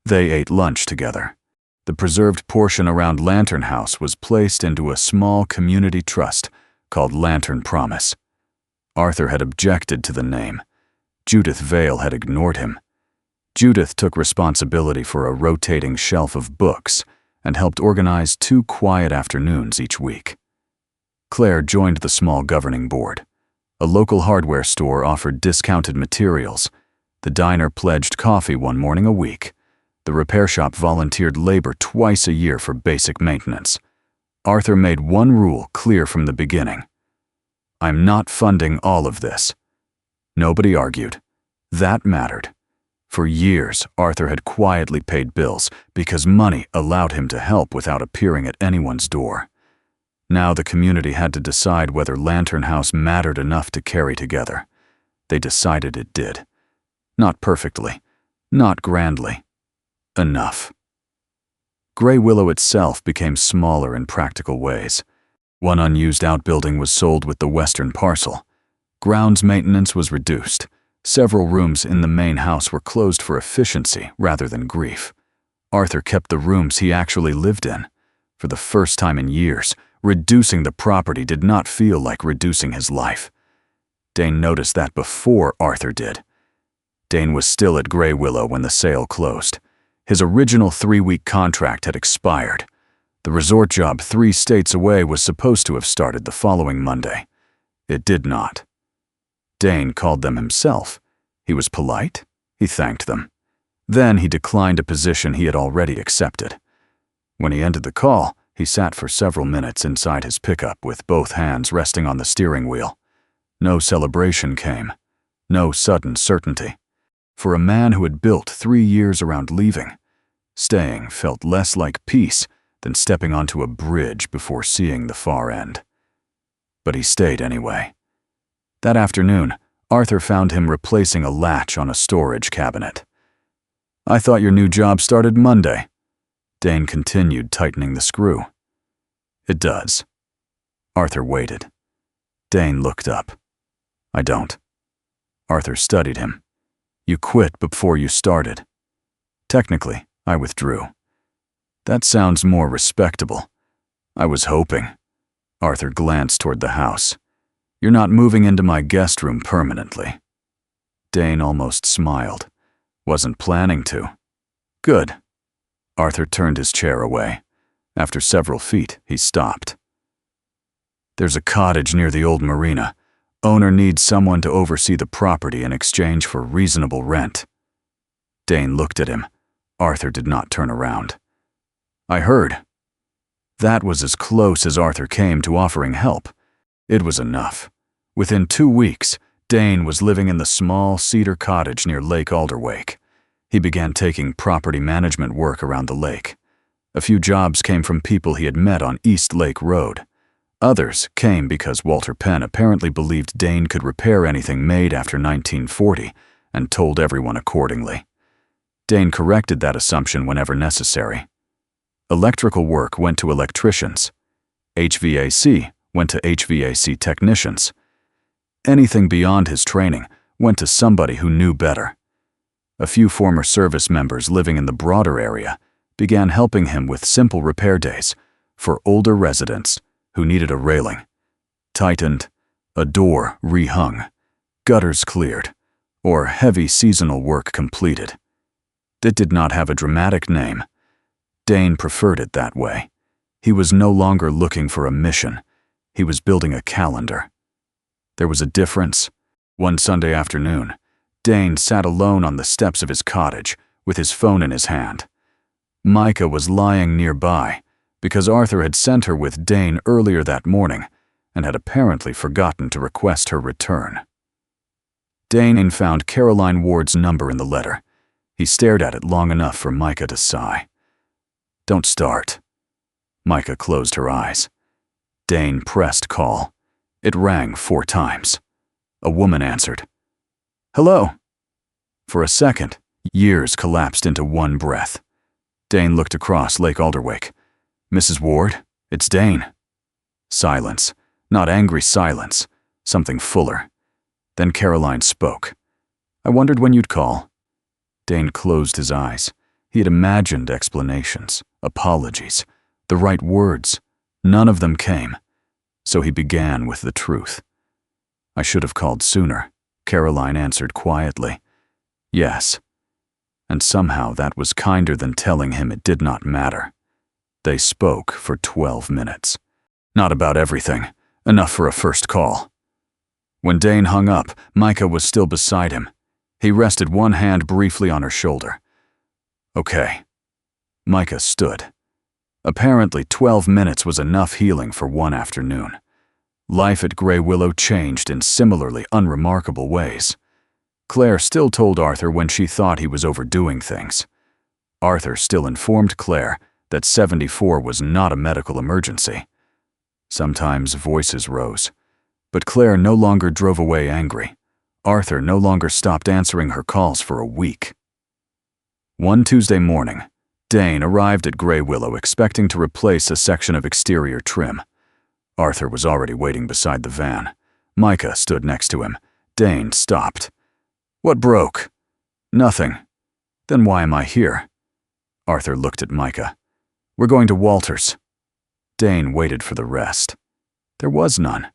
They ate lunch together. The preserved portion around Lantern House was placed into a small community trust called Lantern Promise. Arthur had objected to the name. Judith Vale had ignored him. Judith took responsibility for a rotating shelf of books and helped organize 2 quiet afternoons each week. Claire joined the small governing board. A local hardware store offered discounted materials. The diner pledged coffee 1 morning a week. The repair shop volunteered labor twice a year for basic maintenance. Arthur made one rule clear from the beginning. I'm not funding all of this. Nobody argued. That mattered. For years, Arthur had quietly paid bills because money allowed him to help without appearing at anyone's door. Now the community had to decide whether Lantern House mattered enough to carry together. They decided it did. Not perfectly, not grandly. Enough. Grey Willow itself became smaller in practical ways. One unused outbuilding was sold with the western parcel. Grounds maintenance was reduced. Several rooms in the main house were closed for efficiency rather than grief. Arthur kept the rooms he actually lived in. For the first time in years, reducing the property did not feel like reducing his life. Dane noticed that before Arthur did. Dane was still at Grey Willow when the sale closed. His original 3-week contract had expired. The resort job 3 states away was supposed to have started the following Monday. It did not. Dane called them himself. He was polite. He thanked them. Then he declined a position he had already accepted. When he ended the call, he sat for several minutes inside his pickup with both hands resting on the steering wheel. No celebration came. No sudden certainty. For a man who had built 3 years around leaving, staying felt less like peace than stepping onto a bridge before seeing the far end. But he stayed anyway. That afternoon, Arthur found him replacing a latch on a storage cabinet. I thought your new job started Monday. Dane continued tightening the screw. It does. Arthur waited. Dane looked up. I don't. Arthur studied him. You quit before you started. Technically, I withdrew. That sounds more respectable. I was hoping. Arthur glanced toward the house. You're not moving into my guest room permanently. Dane almost smiled. Wasn't planning to. Good. Arthur turned his chair away. After several feet, he stopped. There's a cottage near the old marina. Owner needs someone to oversee the property in exchange for reasonable rent. Dane looked at him. Arthur did not turn around. I heard. That was as close as Arthur came to offering help. It was enough. Within 2 weeks, Dane was living in the small cedar cottage near Lake Alderwake. He began taking property management work around the lake. A few jobs came from people he had met on East Lake Road. Others came because Walter Penn apparently believed Dane could repair anything made after 1940 and told everyone accordingly. Dane corrected that assumption whenever necessary. Electrical work went to electricians. HVAC went to HVAC technicians. Anything beyond his training went to somebody who knew better. A few former service members living in the broader area began helping him with simple repair days for older residents who needed a railing tightened, a door rehung, gutters cleared, or heavy seasonal work completed. It did not have a dramatic name. Dane preferred it that way. He was no longer looking for a mission. He was building a calendar. There was a difference. One Sunday afternoon, Dane sat alone on the steps of his cottage with his phone in his hand. Micah was lying nearby because Arthur had sent her with Dane earlier that morning and had apparently forgotten to request her return. Dane found Caroline Ward's number in the letter. He stared at it long enough for Micah to sigh. Don't start. Micah closed her eyes. Dane pressed call. It rang 4 times. A woman answered. Hello. For a second, years collapsed into one breath. Dane looked across Lake Alderwake. Mrs. Ward, it's Dane. Silence. Not angry silence. Something fuller. Then Caroline spoke. I wondered when you'd call. Dane closed his eyes. He had imagined explanations, apologies, the right words. None of them came. So he began with the truth. I should have called sooner, Caroline answered quietly. Yes. And somehow that was kinder than telling him it did not matter. They spoke for 12 minutes. Not about everything. Enough for a first call. When Dane hung up, Micah was still beside him. He rested one hand briefly on her shoulder. Okay. Micah stood. Apparently 12 minutes was enough healing for one afternoon. Life at Grey Willow changed in similarly unremarkable ways. Claire still told Arthur when she thought he was overdoing things. Arthur still informed Claire that 74 was not a medical emergency. Sometimes voices rose, but Claire no longer drove away angry. Arthur no longer stopped answering her calls for a week. One Tuesday morning, Dane arrived at Grey Willow expecting to replace a section of exterior trim. Arthur was already waiting beside the van. Micah stood next to him. Dane stopped. What broke? Nothing. Then why am I here? Arthur looked at Micah. We're going to Walter's. Dane waited for the rest. There was none.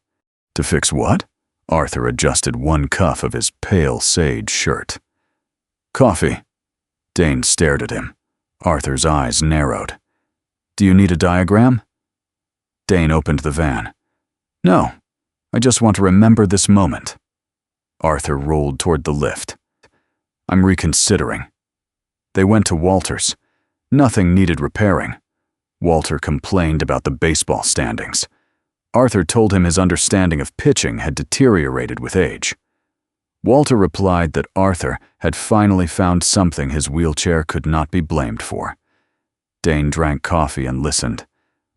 To fix what? Arthur adjusted one cuff of his pale sage shirt. Coffee. Dane stared at him. Arthur's eyes narrowed. Do you need a diagram? Dane opened the van. No, I just want to remember this moment. Arthur rolled toward the lift. I'm reconsidering. They went to Walter's. Nothing needed repairing. Walter complained about the baseball standings. Arthur told him his understanding of pitching had deteriorated with age. Walter replied that Arthur had finally found something his wheelchair could not be blamed for. Dane drank coffee and listened.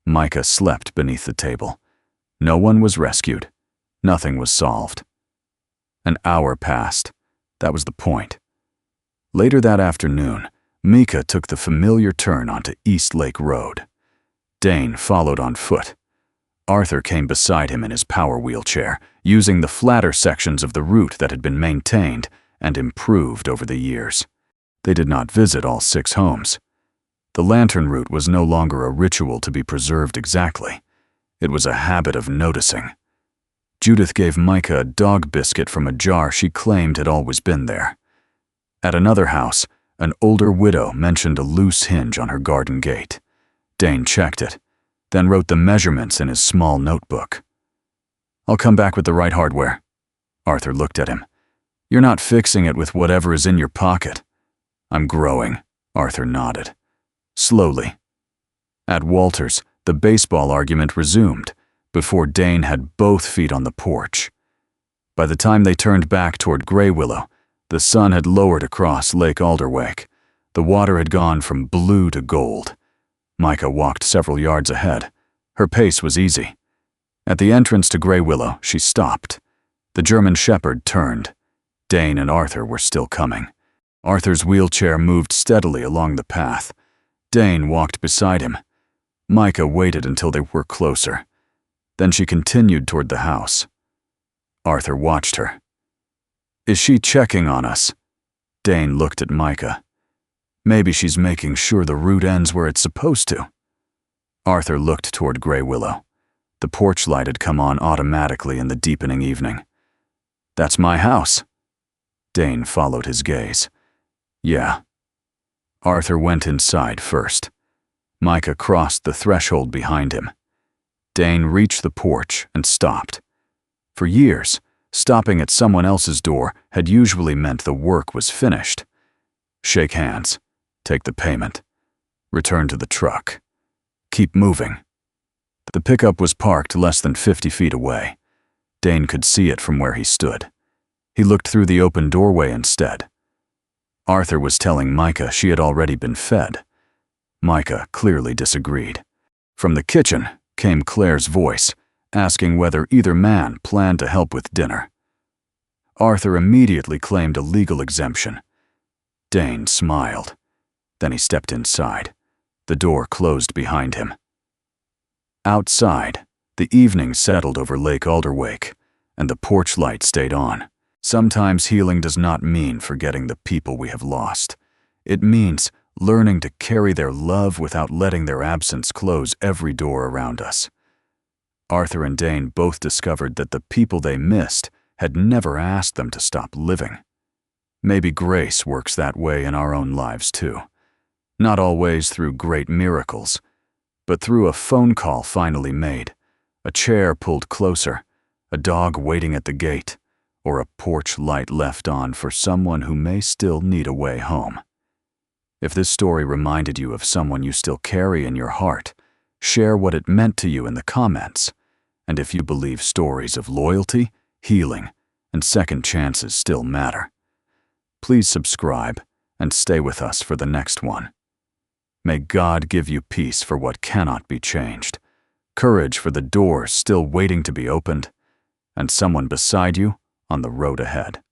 Micah slept beneath the table. No one was rescued. Nothing was solved. An hour passed. That was the point. Later that afternoon, Micah took the familiar turn onto East Lake Road. Dane followed on foot. Arthur came beside him in his power wheelchair, using the flatter sections of the route that had been maintained and improved over the years. They did not visit all 6 homes. The lantern route was no longer a ritual to be preserved exactly. It was a habit of noticing. Judith gave Micah a dog biscuit from a jar she claimed had always been there. At another house, an older widow mentioned a loose hinge on her garden gate. Dane checked it, then wrote the measurements in his small notebook. I'll come back with the right hardware. Arthur looked at him. You're not fixing it with whatever is in your pocket. I'm growing, Arthur nodded. Slowly. At Walter's, the baseball argument resumed, before Dane had both feet on the porch. By the time they turned back toward Grey Willow, the sun had lowered across Lake Alderwake. The water had gone from blue to gold. Micah walked several yards ahead. Her pace was easy. At the entrance to Grey Willow, she stopped. The German shepherd turned. Dane and Arthur were still coming. Arthur's wheelchair moved steadily along the path. Dane walked beside him. Micah waited until they were closer. Then she continued toward the house. Arthur watched her. Is she checking on us? Dane looked at Micah. Maybe she's making sure the route ends where it's supposed to. Arthur looked toward Grey Willow. The porch light had come on automatically in the deepening evening. That's my house. Dane followed his gaze. Yeah. Arthur went inside first. Micah crossed the threshold behind him. Dane reached the porch and stopped. For years, stopping at someone else's door had usually meant the work was finished. Shake hands. Take the payment. Return to the truck. Keep moving. The pickup was parked less than 50 feet away. Dane could see it from where he stood. He looked through the open doorway instead. Arthur was telling Micah she had already been fed. Micah clearly disagreed. From the kitchen came Claire's voice, asking whether either man planned to help with dinner. Arthur immediately claimed a legal exemption. Dane smiled. Then he stepped inside. The door closed behind him. Outside, the evening settled over Lake Alderwake, and the porch light stayed on. Sometimes healing does not mean forgetting the people we have lost. It means learning to carry their love without letting their absence close every door around us. Arthur and Dane both discovered that the people they missed had never asked them to stop living. Maybe grace works that way in our own lives too. Not always through great miracles, but through a phone call finally made, a chair pulled closer, a dog waiting at the gate, or a porch light left on for someone who may still need a way home. If this story reminded you of someone you still carry in your heart, share what it meant to you in the comments. And if you believe stories of loyalty, healing, and second chances still matter, please subscribe and stay with us for the next one. May God give you peace for what cannot be changed, courage for the doors still waiting to be opened, and someone beside you on the road ahead.